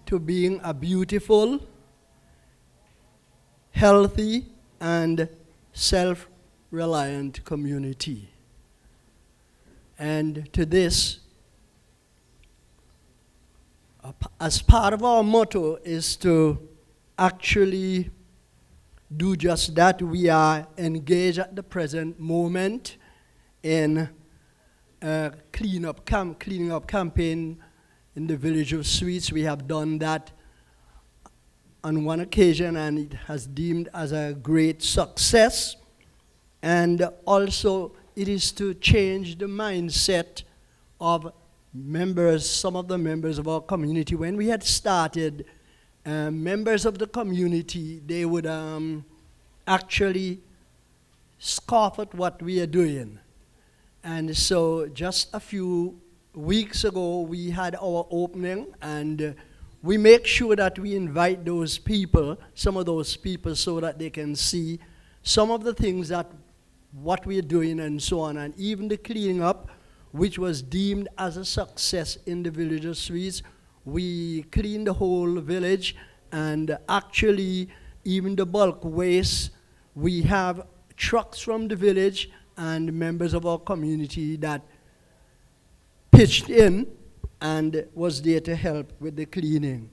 to being a beautiful, healthy, and reliant community. And to this, as part of our motto is to actually do just that. We are engaged at the present moment in a cleaning up campaign in the village of Swetes. We have done that on one occasion, and it has deemed as a great success. And also, it is to change the mindset of members, some of the members of our community. When we had started, members of the community, they would actually scoff at what we are doing. And so just a few weeks ago, we had our opening, and we make sure that we invite those people, some of those people, so that they can see some of the things that what we're doing and so on. And even the cleaning up, which was deemed as a success in the village of Swetes. We cleaned the whole village, and actually even the bulk waste, we have trucks from the village and members of our community that pitched in and was there to help with the cleaning.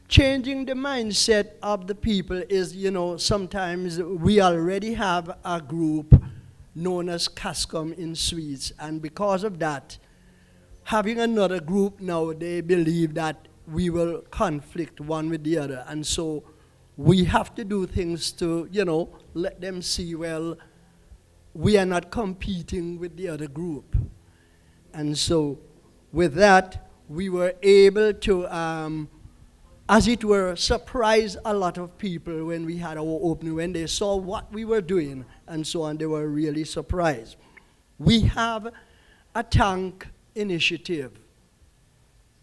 Changing the mindset of the people is, you know, sometimes we already have a group known as CASCOM in Swetes, and because of that, having another group now, they believe that we will conflict one with the other, and so we have to do things to, you know, let them see, well, we are not competing with the other group. And so with that, we were able to, as it were, surprise a lot of people when we had our opening, when they saw what we were doing and so on. They were really surprised. We have a tank initiative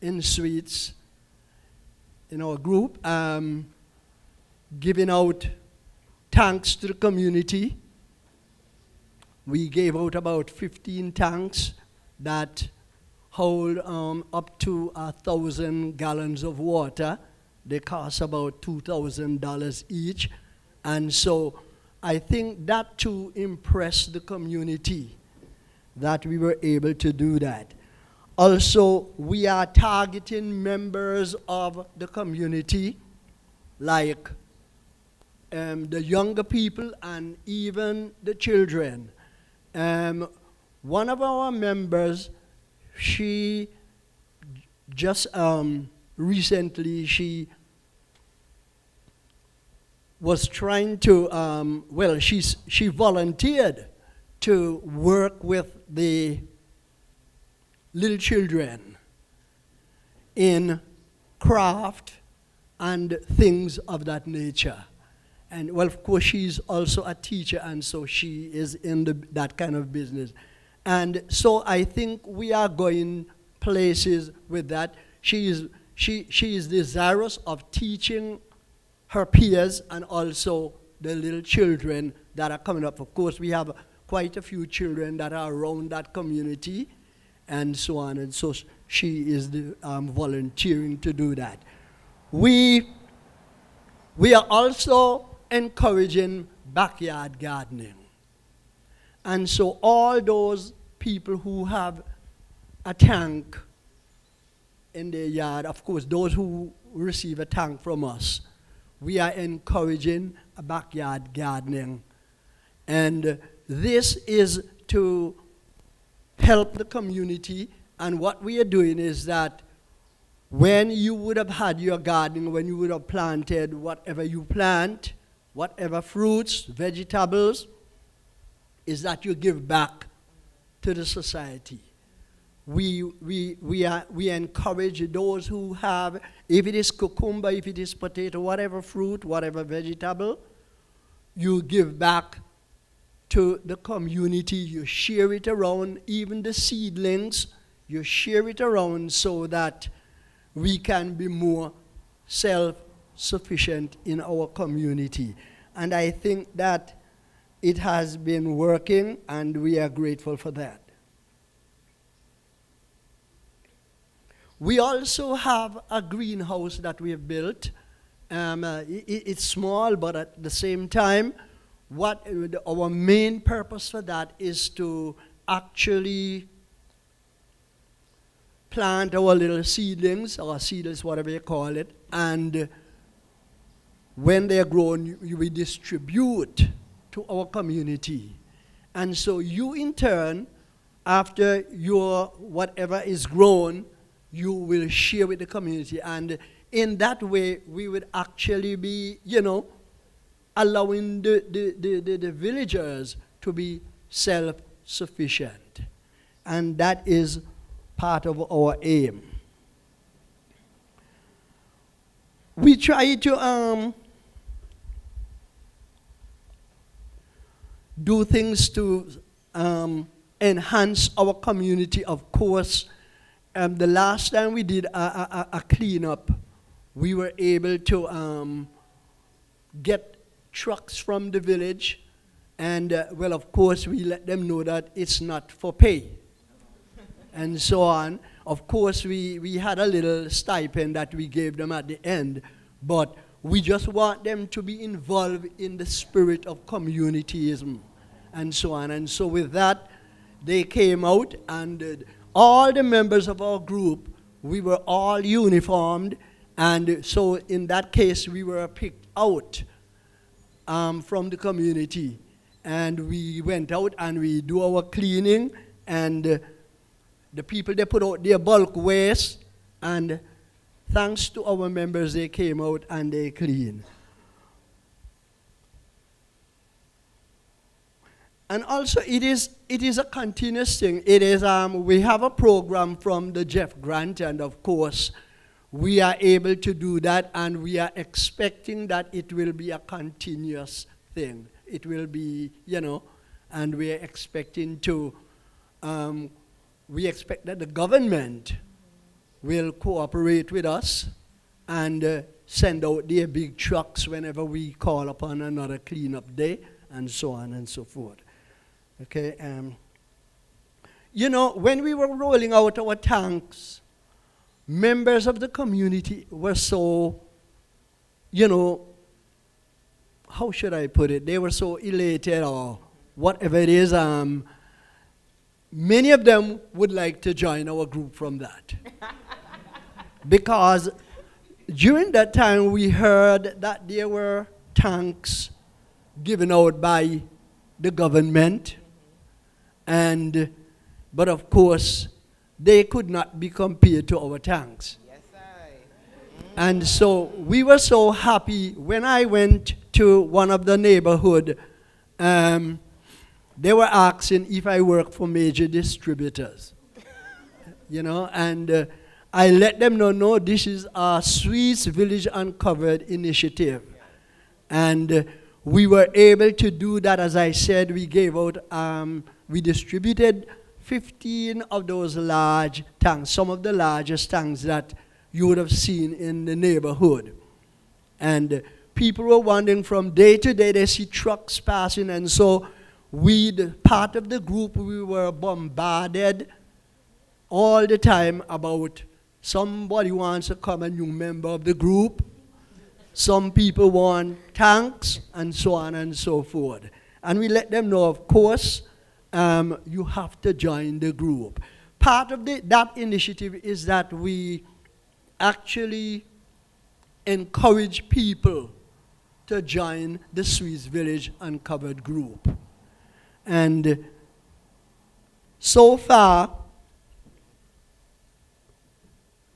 in Swetes, in our group, giving out tanks to the community. We gave out about 15 tanks that hold up to 1,000 gallons of water. They cost about $2,000 each. And so I think that too impressed the community that we were able to do that. Also, we are targeting members of the community, like the younger people and even the children. One of our members, she just recently, she was trying to, well, she volunteered to work with the little children in craft and things of that nature. And well, of course, she's also a teacher, and so she is in that kind of business. And so I think we are going places with that. She is desirous of teaching her peers and also the little children that are coming up. Of course, we have quite a few children that are around that community and so on. And so she is volunteering to do that. We are also encouraging backyard gardening. And so all those people who have a tank in their yard, of course, those who receive a tank from us, we are encouraging a backyard gardening. And this is to help the community. And what we are doing is that when you would have had your gardening, when you would have planted whatever you plant, whatever fruits, vegetables, is that you give back to the society. We encourage those who have, if it is cucumber, if it is potato, whatever fruit, whatever vegetable, you give back to the community. You share it around, even the seedlings, you share it around so that we can be more self-sufficient in our community. And I think that it has been working, and we are grateful for that. We also have a greenhouse that we have built. It's small, but at the same time, our main purpose for that is to actually plant our little seedlings, or seedlings, whatever you call it, and when they're grown, we distribute to our community. And so you, in turn, after your whatever is grown, you will share with the community. And in that way, we would actually be, allowing the villagers to be self-sufficient. And that is part of our aim. We try to do things to enhance our community. Of course, the last time we did a cleanup, we were able to get trucks from the village, and well, of course, we let them know that it's not for pay, and so on. Of course, we had a little stipend that we gave them at the end, but we just want them to be involved in the spirit of communityism, and so on. And so with that, they came out, and all the members of our group, we were all uniformed, and so in that case, we were picked out from the community. And we went out and we do our cleaning, and the people, they put out their bulk waste, and thanks to our members, they came out and they cleaned. And also, it is a continuous thing. It is, we have a program from the Jeff Grant, and of course, we are able to do that, and we are expecting that it will be a continuous thing. It will be, and we are expecting to, we expect that the government will cooperate with us and send out their big trucks whenever we call upon another cleanup day, and so on and so forth. Okay, when we were rolling out our tanks, members of the community were so, how should I put it? They were so elated, or whatever it is. Many of them would like to join our group from that. Because during that time, we heard that there were tanks given out by the government, but of course, they could not be compared to our tanks. Yes, And so we were so happy when I went to one of the neighborhood. They were asking if I work for major distributors, and I let them know, no, this is a Swetes Village Uncovered initiative. And we were able to do that. As I said, we gave out, we distributed 15 of those large tanks, some of the largest tanks that you would have seen in the neighborhood. And people were wondering from day to day, they see trucks passing, and so part of the group, we were bombarded all the time about somebody wants to come, a new member of the group. Some people want tanks, and so on and so forth. And we let them know, of course, you have to join the group. Part of that initiative is that we actually encourage people to join the Swetes Village Uncovered group. And so far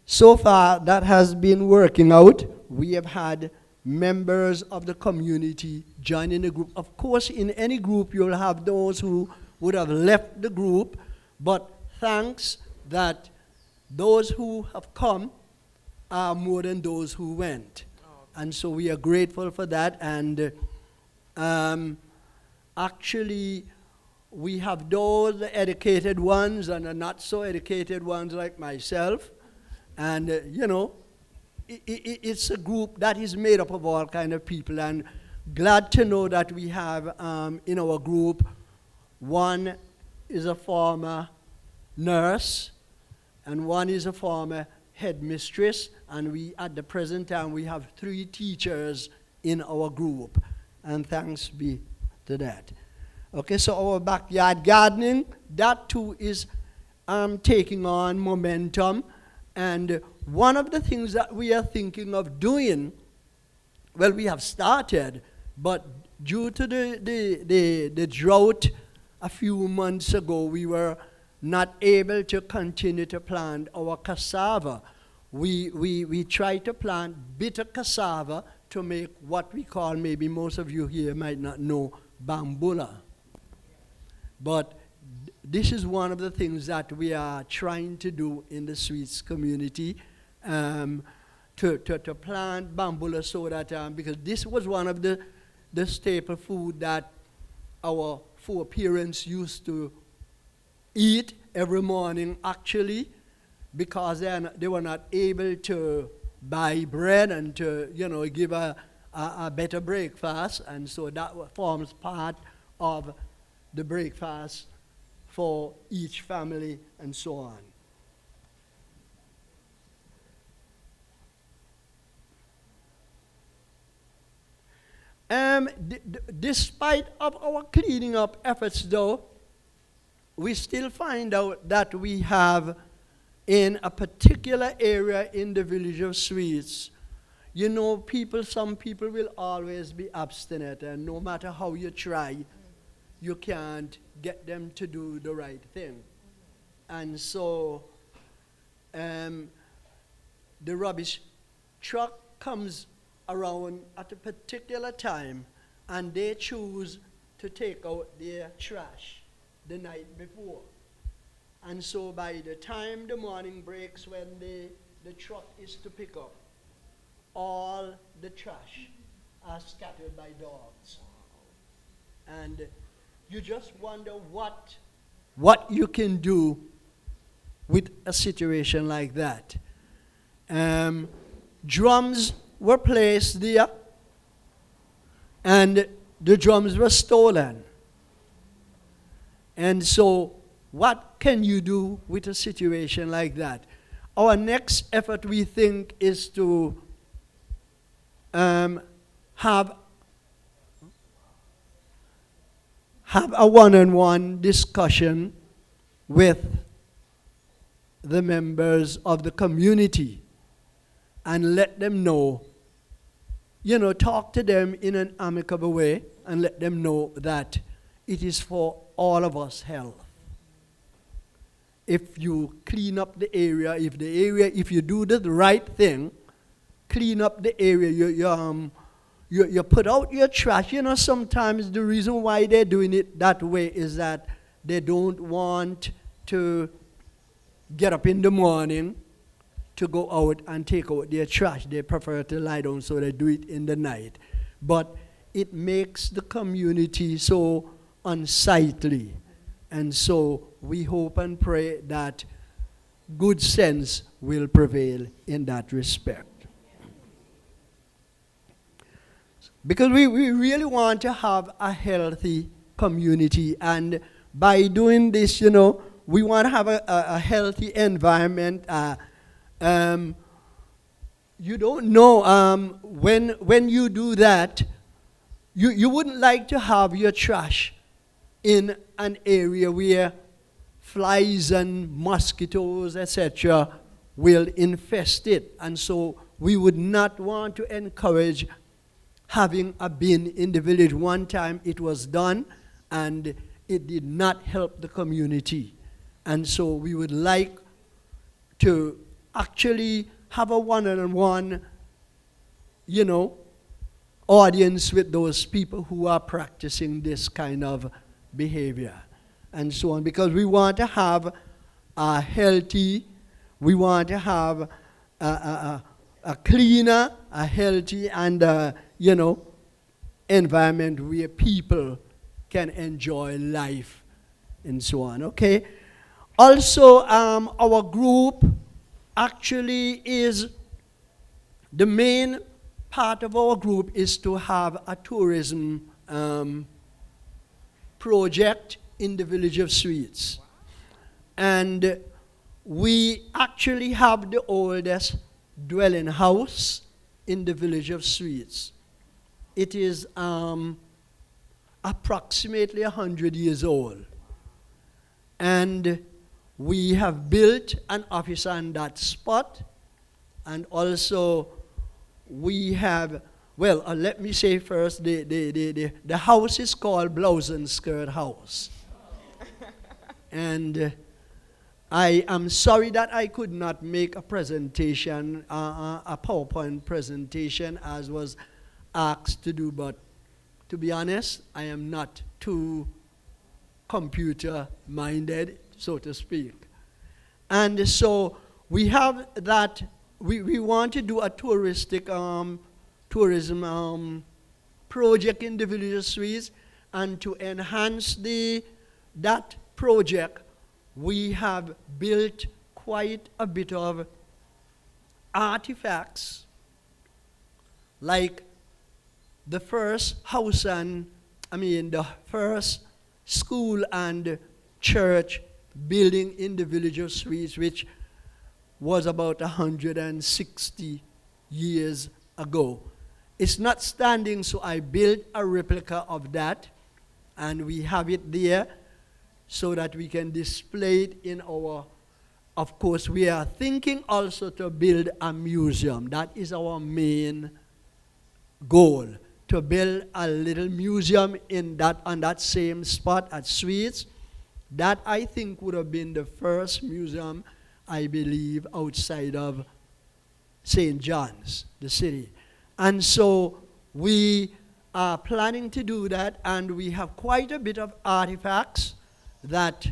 that has been working out. We have had members of the community joining the group. Of course, in any group, you'll have those who would have left the group, but thanks that those who have come are more than those who went. And so we are grateful for that. And actually, we have those educated ones and the not so educated ones like myself. And, it's a group that is made up of all kind of people. And glad to know that we have in our group, one is a former nurse, and one is a former headmistress, and we, at the present time, we have 3 teachers in our group. And thanks be to that. Okay, so our backyard gardening, that too is taking on momentum. And one of the things that we are thinking of doing, well, we have started, but due to the drought a few months ago, we were not able to continue to plant our cassava. We tried to plant bitter cassava to make what we call, maybe most of you here might not know, bambula. But this is one of the things that we are trying to do in the Swetes community, to plant bambula so that, because this was one of the staple food that our foreparents used to eat every morning, actually, because they were not able to buy bread and to, give a better breakfast, and so that forms part of the breakfast for each family and so on. Despite of our cleaning up efforts, though, we still find out that we have, in a particular area in the village of Swetes, some people will always be obstinate, and no matter how you try, you can't get them to do the right thing. And so the rubbish truck comes around at a particular time, and they choose to take out their trash the night before. And so by the time the morning breaks, when the truck is to pick up, all the trash are scattered by dogs. And you just wonder what you can do with a situation like that. Drums were placed there, and the drums were stolen. And so what can you do with a situation like that? Our next effort, we think, is to have a one-on-one discussion with the members of the community and let them know, talk to them in an amicable way and let them know that it is for all of us health. If you clean up the area, if you do the right thing, clean up the area, you put out your trash. Sometimes the reason why they're doing it that way is that they don't want to get up in the morning to go out and take out their trash. They prefer to lie down, so they do it in the night. But it makes the community so unsightly. And so we hope and pray that good sense will prevail in that respect. Because we really want to have a healthy community, and by doing this, we want to have a healthy environment. You don't know, when you do that, you wouldn't like to have your trash in an area where flies and mosquitoes, etc., will infest it. And so we would not want to encourage having a bin in the village. One time it was done, and it did not help the community. And so we would like to actually have a one-on-one, audience with those people who are practicing this kind of behavior and so on, because we want to have a healthy, we want to have a cleaner, a healthy, and environment where people can enjoy life and so on, okay? Also, our group actually is, the main part of our group is to have a tourism project in the village of Swetes. And we actually have the oldest dwelling house in the village of Swetes. It is a approximately 100 years old. And we have built an office on that spot, and also we have, well, let me say first, the house is called Blouse and Skirt House. And I am sorry that I could not make a presentation, a PowerPoint presentation as was asked to do, but to be honest, I am not too computer-minded, so to speak. And so we have that, we want to do a tourism project in the village of Swetes, and to enhance that project, we have built quite a bit of artifacts, like the first house the first school and church building in the village of Swetes, which was about 160 years ago. It's not standing, so I built a replica of that, and we have it there so that we can display it in our, of course, we are thinking also to build a museum. That is our main goal, to build a little museum on that same spot at Swetes. That, I think, would have been the first museum, I believe, outside of St. John's, the city. And so we are planning to do that, and we have quite a bit of artifacts that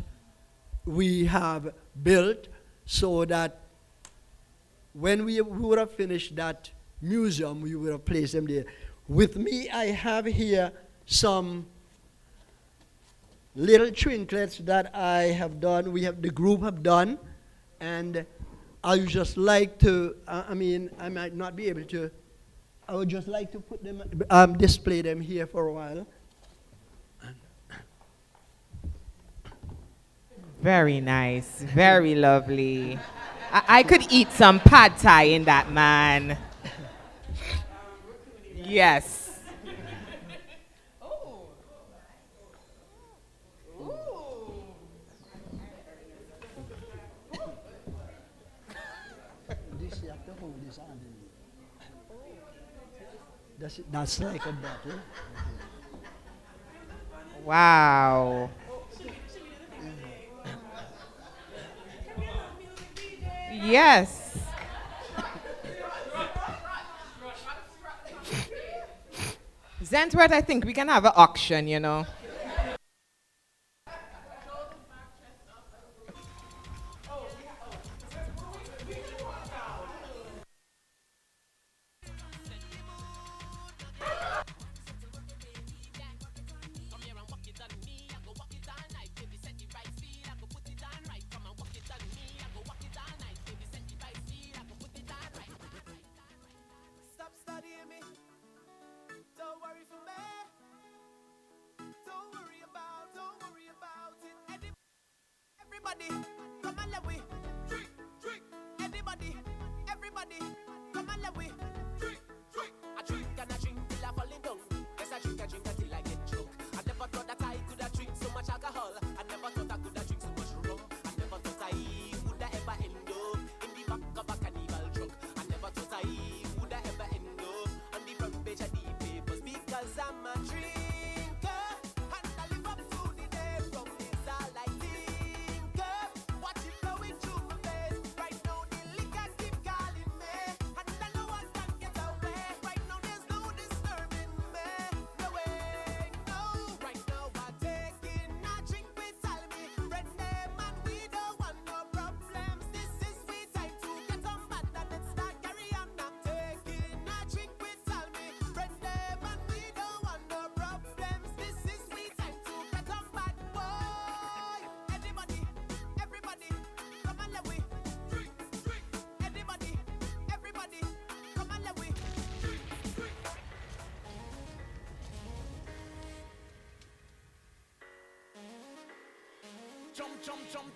we have built, so that when we would have finished that museum, we would have placed them there. With me, I have here some little trinkets that I have done, the group have done, and I would just like to, I might not be able to, I would just like to put them, display them here for a while. Very nice, very lovely. I could eat some pad thai in that, man. Yes. That's like a bottle. Wow. Yes. Zenworth, I think we can have an auction, you know.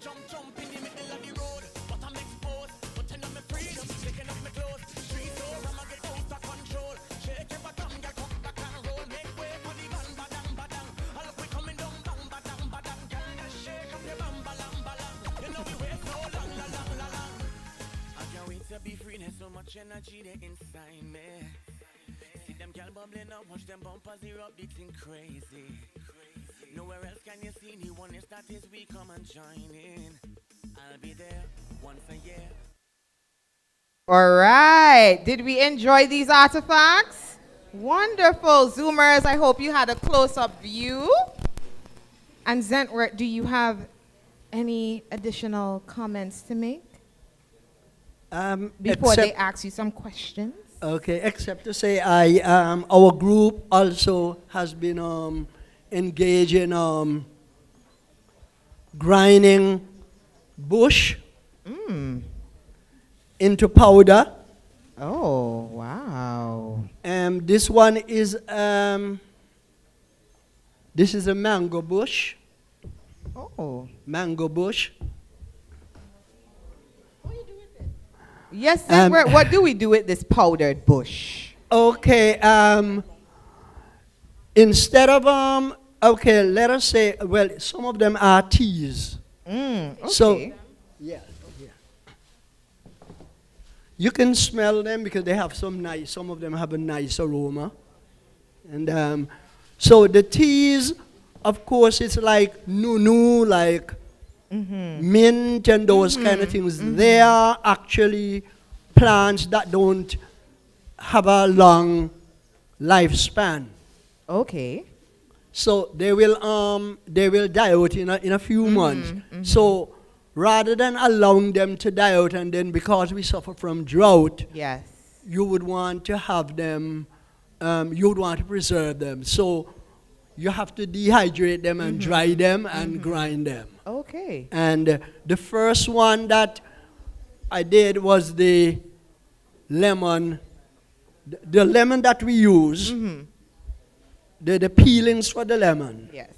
Jump in the middle of the road. But I'm exposed, putting on my freedom, taking off my clothes. Street door, I'ma get out of control. Shake your bottom, get up, back and roll. Make way for the gun, badang, badang. energy they inside me. See them gal bubbling up, watch them bumpers erupting crazy. Nowhere else can you see me when it's that is we come and join in. I'll be there once a year. All right. Did we enjoy these artifacts? Wonderful. Zoomers, I hope you had a close-up view. And Zenworth, do you have any additional comments to make before they ask you some questions? Okay, except to say our group also has been engaged in grinding bush into powder. Oh, wow. This one is this is a mango bush. Oh. Mango bush. Yes, Zenworth, what do we do with this powdered bush? Okay, instead of okay, let us say, well, some of them are teas. Okay. So, yeah. You can smell them because they have some of them have a nice aroma. And so the teas, of course, it's like nunu, like mint and those kind of things. They are actually plants that don't have a long lifespan. Okay. So they will die out in a few months. So rather than allowing them to die out, and then because we suffer from drought, yes, you would want to have them, you would want to preserve them. So you have to dehydrate them and dry them and grind them. Okay. And the first one that I did was the lemon, the lemon that we use, the peelings for the lemon. Yes.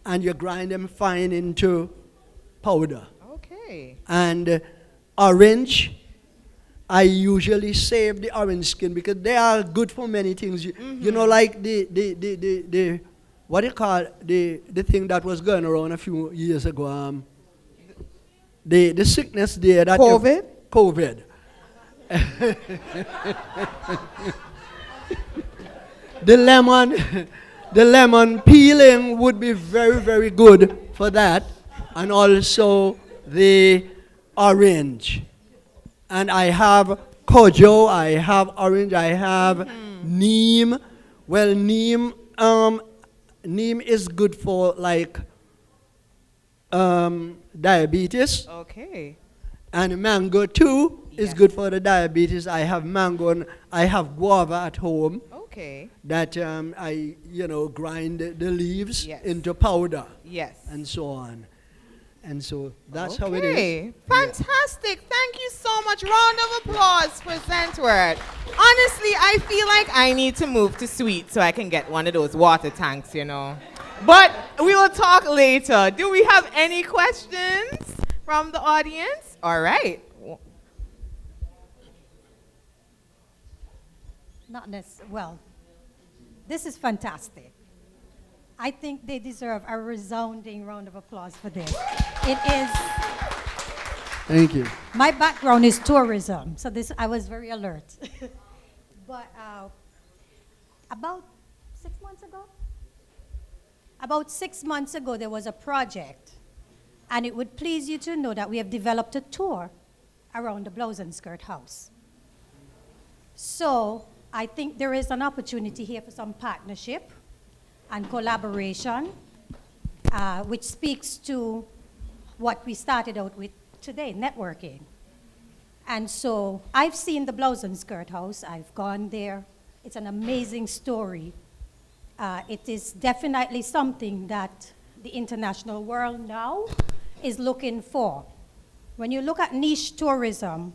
And you grind them fine into powder. Okay. And orange, I usually save the orange skin because they are good for many things. You know, like the what do you call it? The thing that was going around a few years ago, the sickness there that COVID? COVID. The lemon peeling would be very, very good for that, and also the orange. And I have kojo, I have orange, I have neem. Well, neem is good for like diabetes. Okay. And mango too is good for the diabetes. I have mango and I have guava at home. Okay. That I grind the leaves into powder. Yes. And so on. And so that's how it is. Okay. Fantastic. Thank you so much. Round of applause for Zenworth. Honestly, I feel like I need to move to Swetes so I can get one of those water tanks, you know. But we will talk later. Do we have any questions from the audience? All right. Not necessarily. Well, this is fantastic. I think they deserve a resounding round of applause for this. It is. Thank you. My background is tourism, so I was very alert. But about 6 months ago, there was a project, and it would please you to know that we have developed a tour around the Blouse and Skirt House. So I think there is an opportunity here for some partnership and collaboration, which speaks to what we started out with today, networking. And so I've seen the Blouse and Skirt House. I've gone there. It's an amazing story. It is definitely something that the international world now is looking for. When you look at niche tourism,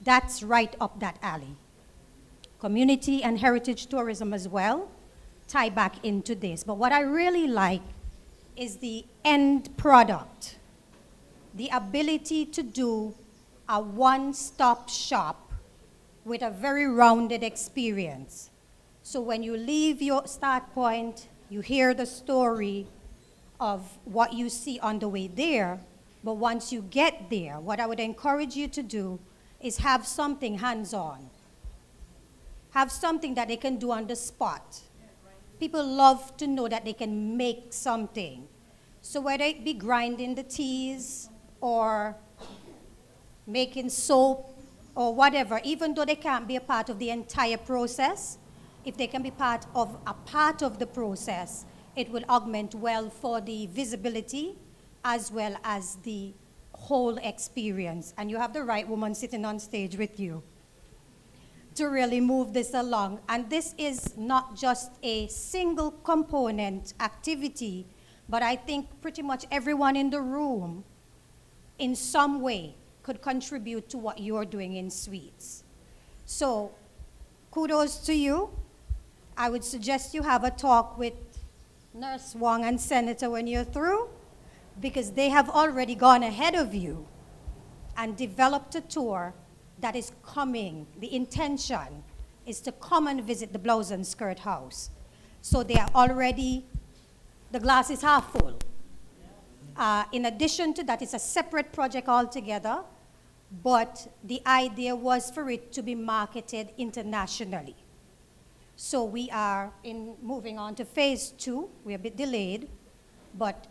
that's right up that alley. Community and heritage tourism as well tie back into this. But what I really like is the end product, the ability to do a one-stop shop with a very rounded experience. So when you leave your start point, you hear the story of what you see on the way there, but once you get there, what I would encourage you to do is have something hands-on. have something that they can do on the spot. People love to know that they can make something. So whether it be grinding the teas or making soap or whatever, even though they can't be a part of the entire process, if they can be part of the process, it will augment well for the visibility as well as the whole experience. And you have the right woman sitting on stage with you to really move this along. And this is not just a single component activity, but I think pretty much everyone in the room in some way could contribute to what you're doing in Swetes. So kudos to you. I would suggest you have a talk with Nurse Wong and Senator when you're through, because they have already gone ahead of you and developed a tour that is coming. The intention is to come and visit the Blouse and Skirt House. So they are already, the glass is half full. In addition to that, it's a separate project altogether, but the idea was for it to be marketed internationally. So we are moving on to phase 2. We're a bit delayed, but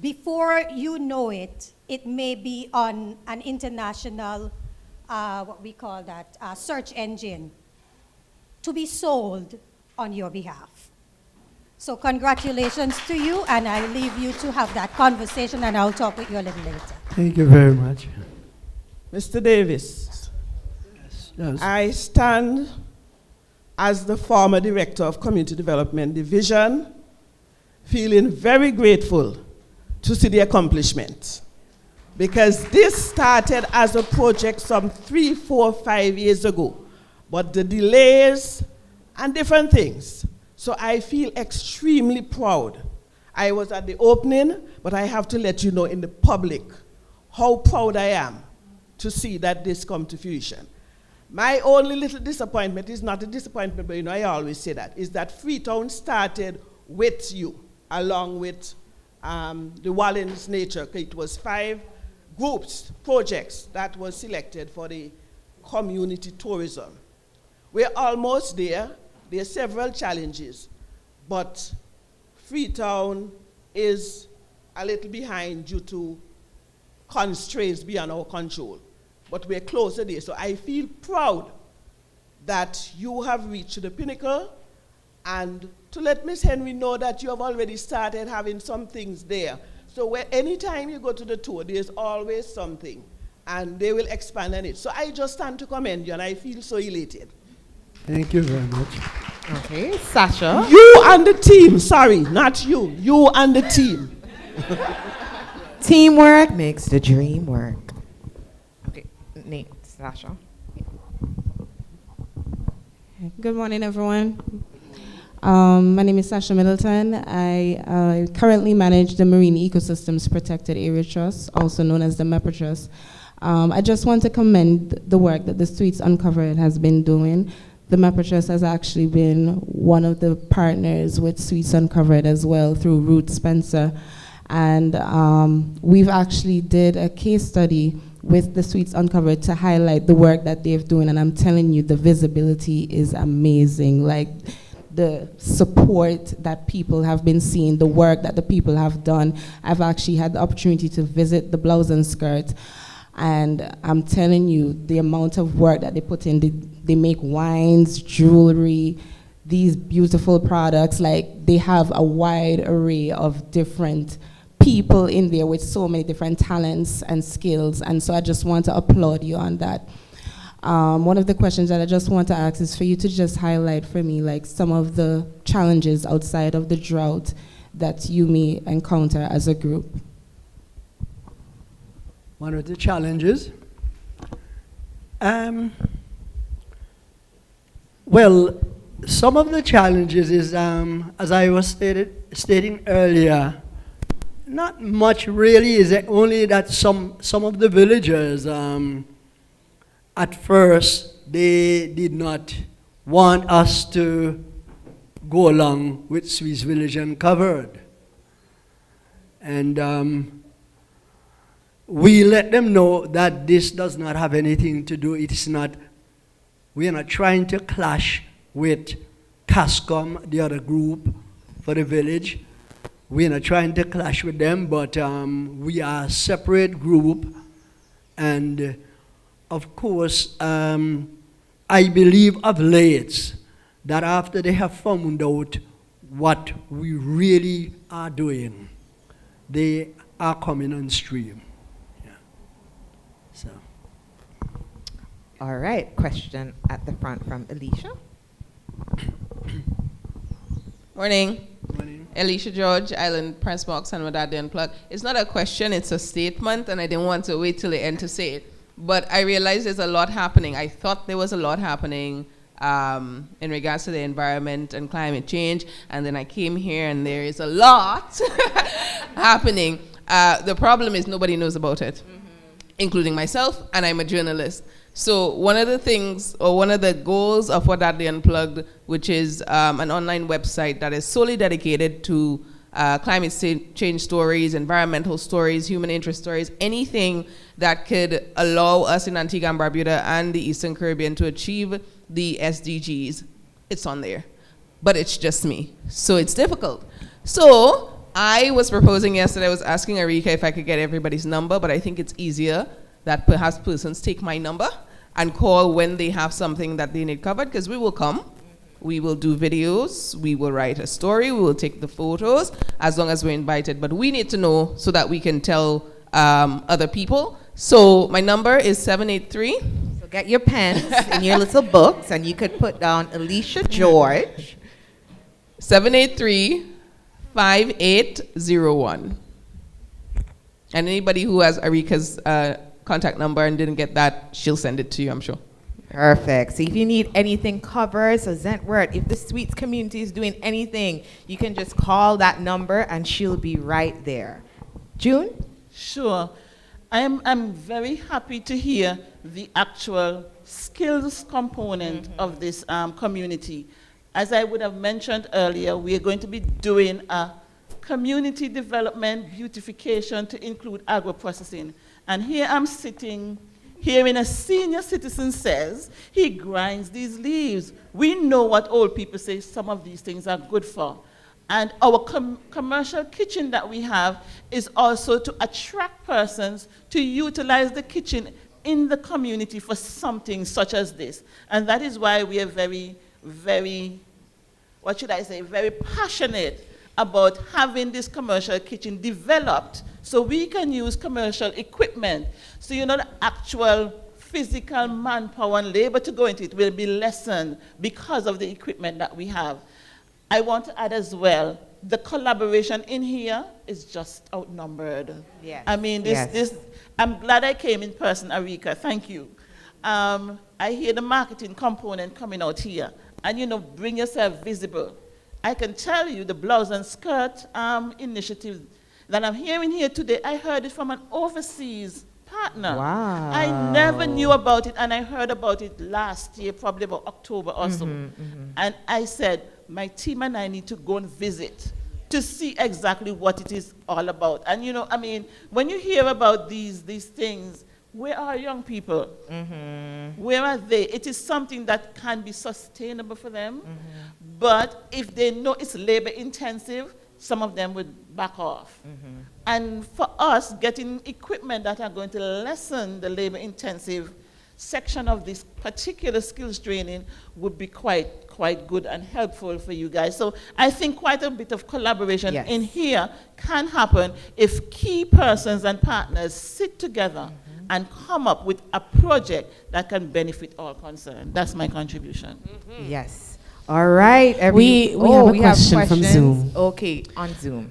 before you know it, it may be on an international, what we call that, search engine to be sold on your behalf. So congratulations to you, and I leave you to have that conversation, and I'll talk with you a little later. Thank you very much. Mr. Davis, Yes. I stand as the former Director of Community Development Division, feeling very grateful to see the accomplishment. Because this started as a project some 3, 4, 5 years ago, but the delays and different things. So I feel extremely proud. I was at the opening, but I have to let you know in the public how proud I am to see that this come to fruition. My only little disappointment is not a disappointment, but I always say that, is that Freetown started with you, along with the Wallens Nature. It was 5 groups, projects that was selected for the community tourism. We're almost there. There are several challenges, but Freetown is a little behind due to constraints beyond our control. But we're closer there. So I feel proud that you have reached the pinnacle, and to let Miss Henry know that you have already started having some things there. So anytime you go to the tour, there's always something, and they will expand on it. So I just stand to commend you, and I feel so elated. Thank you very much. Okay, Sasha. You and the team, sorry, not you. You and the team. Teamwork makes the dream work. Okay, Nate, Sasha. Good morning, everyone. My name is Sasha Middleton. I currently manage the Marine Ecosystems Protected Area Trust, also known as the MEPA Trust. I just want to commend the work that the Swetes Uncovered has been doing. The MEPA Trust has actually been one of the partners with Swetes Uncovered as well through Ruth Spencer. And we've actually did a case study with the Swetes Uncovered to highlight the work that they're doing. And I'm telling you, the visibility is amazing. Like, the support that people have been seeing, the work that the people have done. I've actually had the opportunity to visit the Blouse and Skirt, and I'm telling you, the amount of work that they put in, they make wines, jewelry, these beautiful products. Like, they have a wide array of different people in there with so many different talents and skills, and so I just want to applaud you on that. One of the questions that I just want to ask is for you to just highlight for me, like, some of the challenges outside of the drought that you may encounter as a group. One of the challenges? Well, some of the challenges is, as I was stating earlier, not much really, is it only that some of the villagers, at first, they did not want us to go along with Swetes Village Uncovered. And we let them know that this does not have anything to do, it is not We are not trying to clash with CASCOM, the other group for the village. We are not trying to clash with them, but we are a separate group. And of course, I believe of late that after they have found out what we really are doing, they are coming on stream. Yeah. So. All right, question at the front from Alicia. Morning. Morning. Alicia George, Island Press Box, and Wadad Unplug. It's not a question, it's a statement, and I didn't want to wait till the end to say it. But I realized there's a lot happening. I thought there was a lot happening in regards to the environment and climate change, and then I came here and there is a lot happening. The problem is nobody knows about it, including myself, and I'm a journalist. So one of the things, or one of the goals of Wadadli Unplugged, which is an online website that is solely dedicated to climate change stories, environmental stories, human interest stories, anything that could allow us in Antigua and Barbuda and the Eastern Caribbean to achieve the SDGs, it's on there. But it's just me, so it's difficult. So I was proposing yesterday, I was asking Arika if I could get everybody's number, but I think it's easier that perhaps persons take my number and call when they have something that they need covered, because we will come, we will do videos, we will write a story, we will take the photos, as long as we're invited. But we need to know so that we can tell other people. So my number is 783. So get your pens and your little books, and you could put down Alicia George. 783-5801. And anybody who has Arika's contact number and didn't get that, she'll send it to you, I'm sure. Perfect. So if you need anything covered, so Zenworth, if the Swetes community is doing anything, you can just call that number and she'll be right there. June? Sure. I'm very happy to hear the actual skills component of this community. As I would have mentioned earlier, we are going to be doing a community development beautification to include agro-processing. And here I'm sitting, hearing a senior citizen says he grinds these leaves. We know what old people say some of these things are good for. And our commercial kitchen that we have is also to attract persons to utilize the kitchen in the community for something such as this. And that is why we are very, very, what should I say, very passionate about having this commercial kitchen developed so we can use commercial equipment. So you know the actual physical manpower and labor to go into it will be lessened because of the equipment that we have. I want to add as well, the collaboration in here is just outnumbered. Yes. I mean, I'm glad I came in person, Arika, thank you. I hear the marketing component coming out here, and you know, bring yourself visible. I can tell you the blouse and skirt initiative that I'm hearing here today, I heard it from an overseas partner. Wow. I never knew about it, and I heard about it last year, probably about October or so. And I said, my team and I need to go and visit to see exactly what it is all about. And you know, I mean, when you hear about these things, where are young people? Where are they? It is something that can be sustainable for them, but if they know it's labor intensive, some of them would back off. And for us, getting equipment that are going to lessen the labor intensive section of this particular skills training would be quite good and helpful for you guys. So I think quite a bit of collaboration in here can happen if key persons and partners sit together and come up with a project that can benefit all concerned. That's my contribution. Yes. All right. We have a question from Zoom. Okay, on Zoom.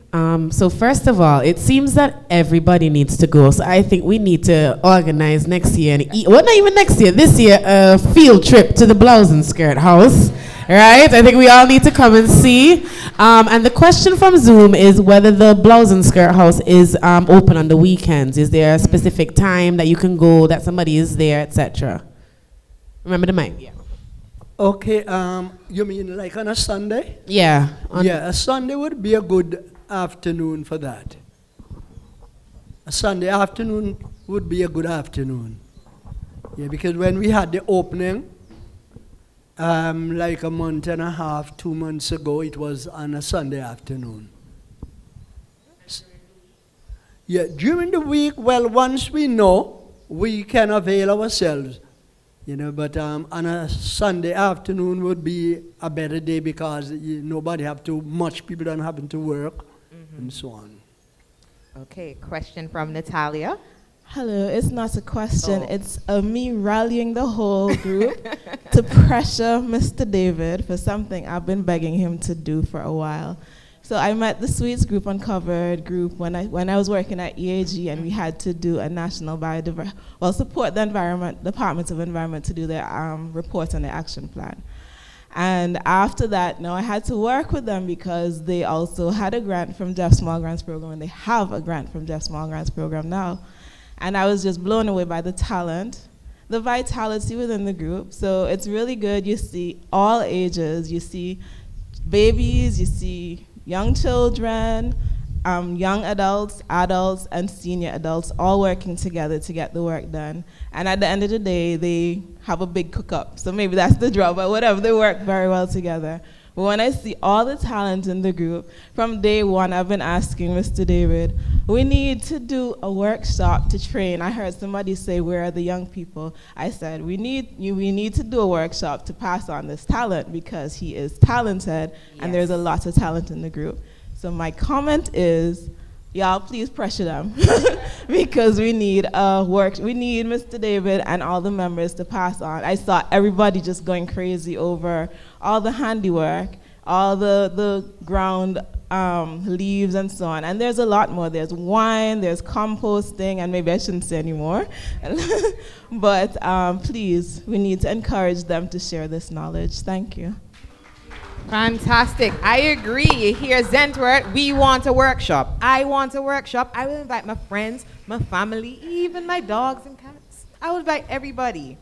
So first of all, it seems that everybody needs to go. So I think we need to organize next year, well, not even next year, this year, a field trip to the Blouse and Skirt House. Right? I think we all need to come and see. And the question from Zoom is whether the Blouse and Skirt House is open on the weekends. Is there a specific time that you can go, that somebody is there, etc.? Remember the mic? Yeah. Okay, you mean like on a Sunday? Yeah. Yeah, a Sunday would be a good afternoon for that. A Sunday afternoon would be a good afternoon. Yeah, because when we had the opening, Like a month and a half, 2 months ago, it was on a Sunday afternoon. Yeah, during the week, well, once we know, we can avail ourselves, you know, but on a Sunday afternoon would be a better day because nobody have to, much people don't having to work and so on. Okay, question from Natalia. Hello, it's not a question. Oh. It's me rallying the whole group to pressure Mr. David for something I've been begging him to do for a while. So I met the Swetes group, Uncovered group, when I was working at EAG, and we had to do a national support the Department of Environment to do their report on the action plan. And after that, now I had to work with them because they also had a grant from Jeff Small Grants Program, and they have a grant from Jeff Small Grants Program now. And I was just blown away by the talent, the vitality within the group. So it's really good. You see all ages. You see babies, you see young children, young adults, and senior adults all working together to get the work done. And at the end of the day, they have a big cook-up. So maybe that's the draw, but whatever, they work very well together. But when I see all the talent in the group, from day one, I've been asking Mr. David, we need to do a workshop to train. I heard somebody say, where are the young people? I said, we need to do a workshop to pass on this talent because he is talented, and there's a lot of talent in the group. So my comment is, y'all please pressure them because we need Mr. David and all the members to pass on. I saw everybody just going crazy over all the handiwork, all the ground leaves and so on. And there's a lot more. There's wine, there's composting, and maybe I shouldn't say any more. But please, we need to encourage them to share this knowledge. Thank you. Fantastic. I agree. Here, Zenworth, we want a workshop. I want a workshop. I will invite my friends, my family, even my dogs and cats. I will invite everybody.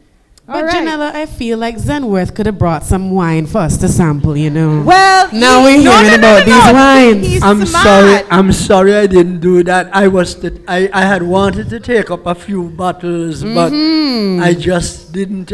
But Janella, I feel like Zenworth could have brought some wine for us to sample, you know. Well, now we're hearing about these wines. I'm sorry I didn't do that. I had wanted to take up a few bottles, but I just didn't.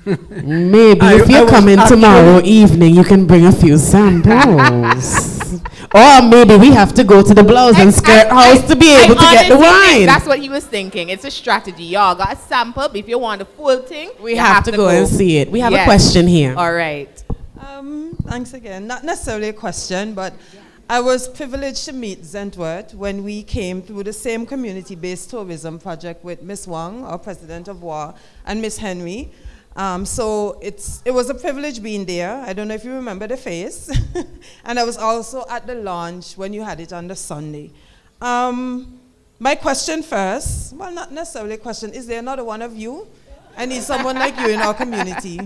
Maybe if you're coming tomorrow evening, you can bring a few samples. Or maybe we have to go to the blouse and skirt house to be able to get the wine. That's what he was thinking. It's a strategy. Y'all got a sample, but if you want the full thing, we have to go and see it. We have a question here. All right. Thanks again. Not necessarily a question, but I was privileged to meet Zenworth when we came through the same community-based tourism project with Miss Wang, our president of WA, and Miss Henry. So it was a privilege being there. I don't know if you remember the face. And I was also at the launch when you had it on the Sunday. My question first, well, not necessarily a question, is there another one of you? I need someone like you in our community.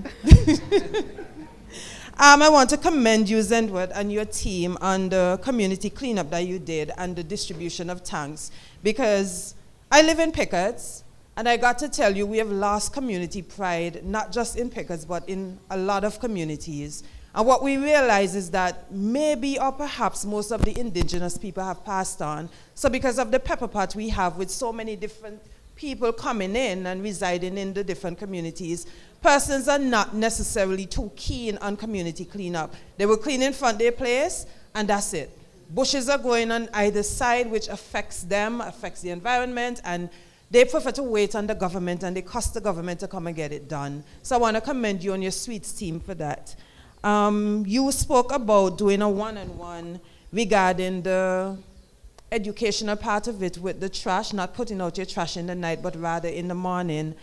I want to commend you, Zenworth, and your team on the community cleanup that you did and the distribution of tanks, because I live in Pickett's, and I got to tell you, we have lost community pride, not just in Pickett's, but in a lot of communities. And what we realize is that maybe or perhaps most of the indigenous people have passed on. So because of the pepper pot we have with so many different people coming in and residing in the different communities, persons are not necessarily too keen on community cleanup. They will clean in front of their place, and that's it. Bushes are going on either side, which affects them, affects the environment, and they prefer to wait on the government, and they cost the government to come and get it done. So I want to commend you and your Swetes team for that. You spoke about doing a one-on-one regarding the educational part of it with the trash, not putting out your trash in the night, but rather in the morning.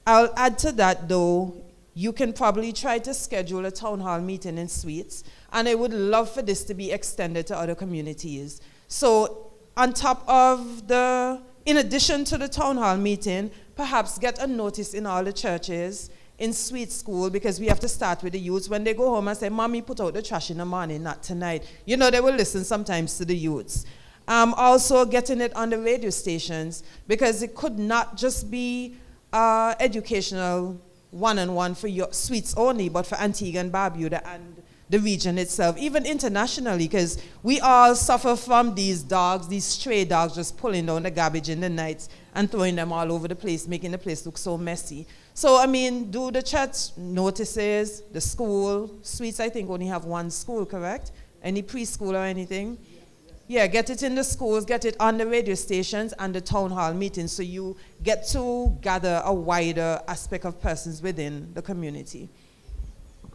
I'll add to that, though, you can probably try to schedule a town hall meeting in Swetes, and I would love for this to be extended to other communities. So on top of in addition to the town hall meeting, perhaps get a notice in all the churches, in Swetes School, because we have to start with the youths. When they go home and say, Mommy, put out the trash in the morning, not tonight. You know, they will listen sometimes to the youths. Also getting it on the radio stations, because it could not just be educational one-on-one for your Swetes only, but for Antigua and Barbuda and the region itself, even internationally, because we all suffer from these dogs, these stray dogs just pulling down the garbage in the nights and throwing them all over the place, making the place look so messy. So, I mean, do the church notices, the school, Swetes, I think, only have one school, correct? Any preschool or anything? Yeah, get it in the schools, get it on the radio stations and the town hall meetings so you get to gather a wider aspect of persons within the community.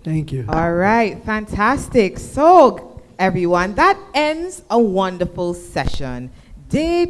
Thank you. All right, fantastic. So, everyone, that ends a wonderful session. Day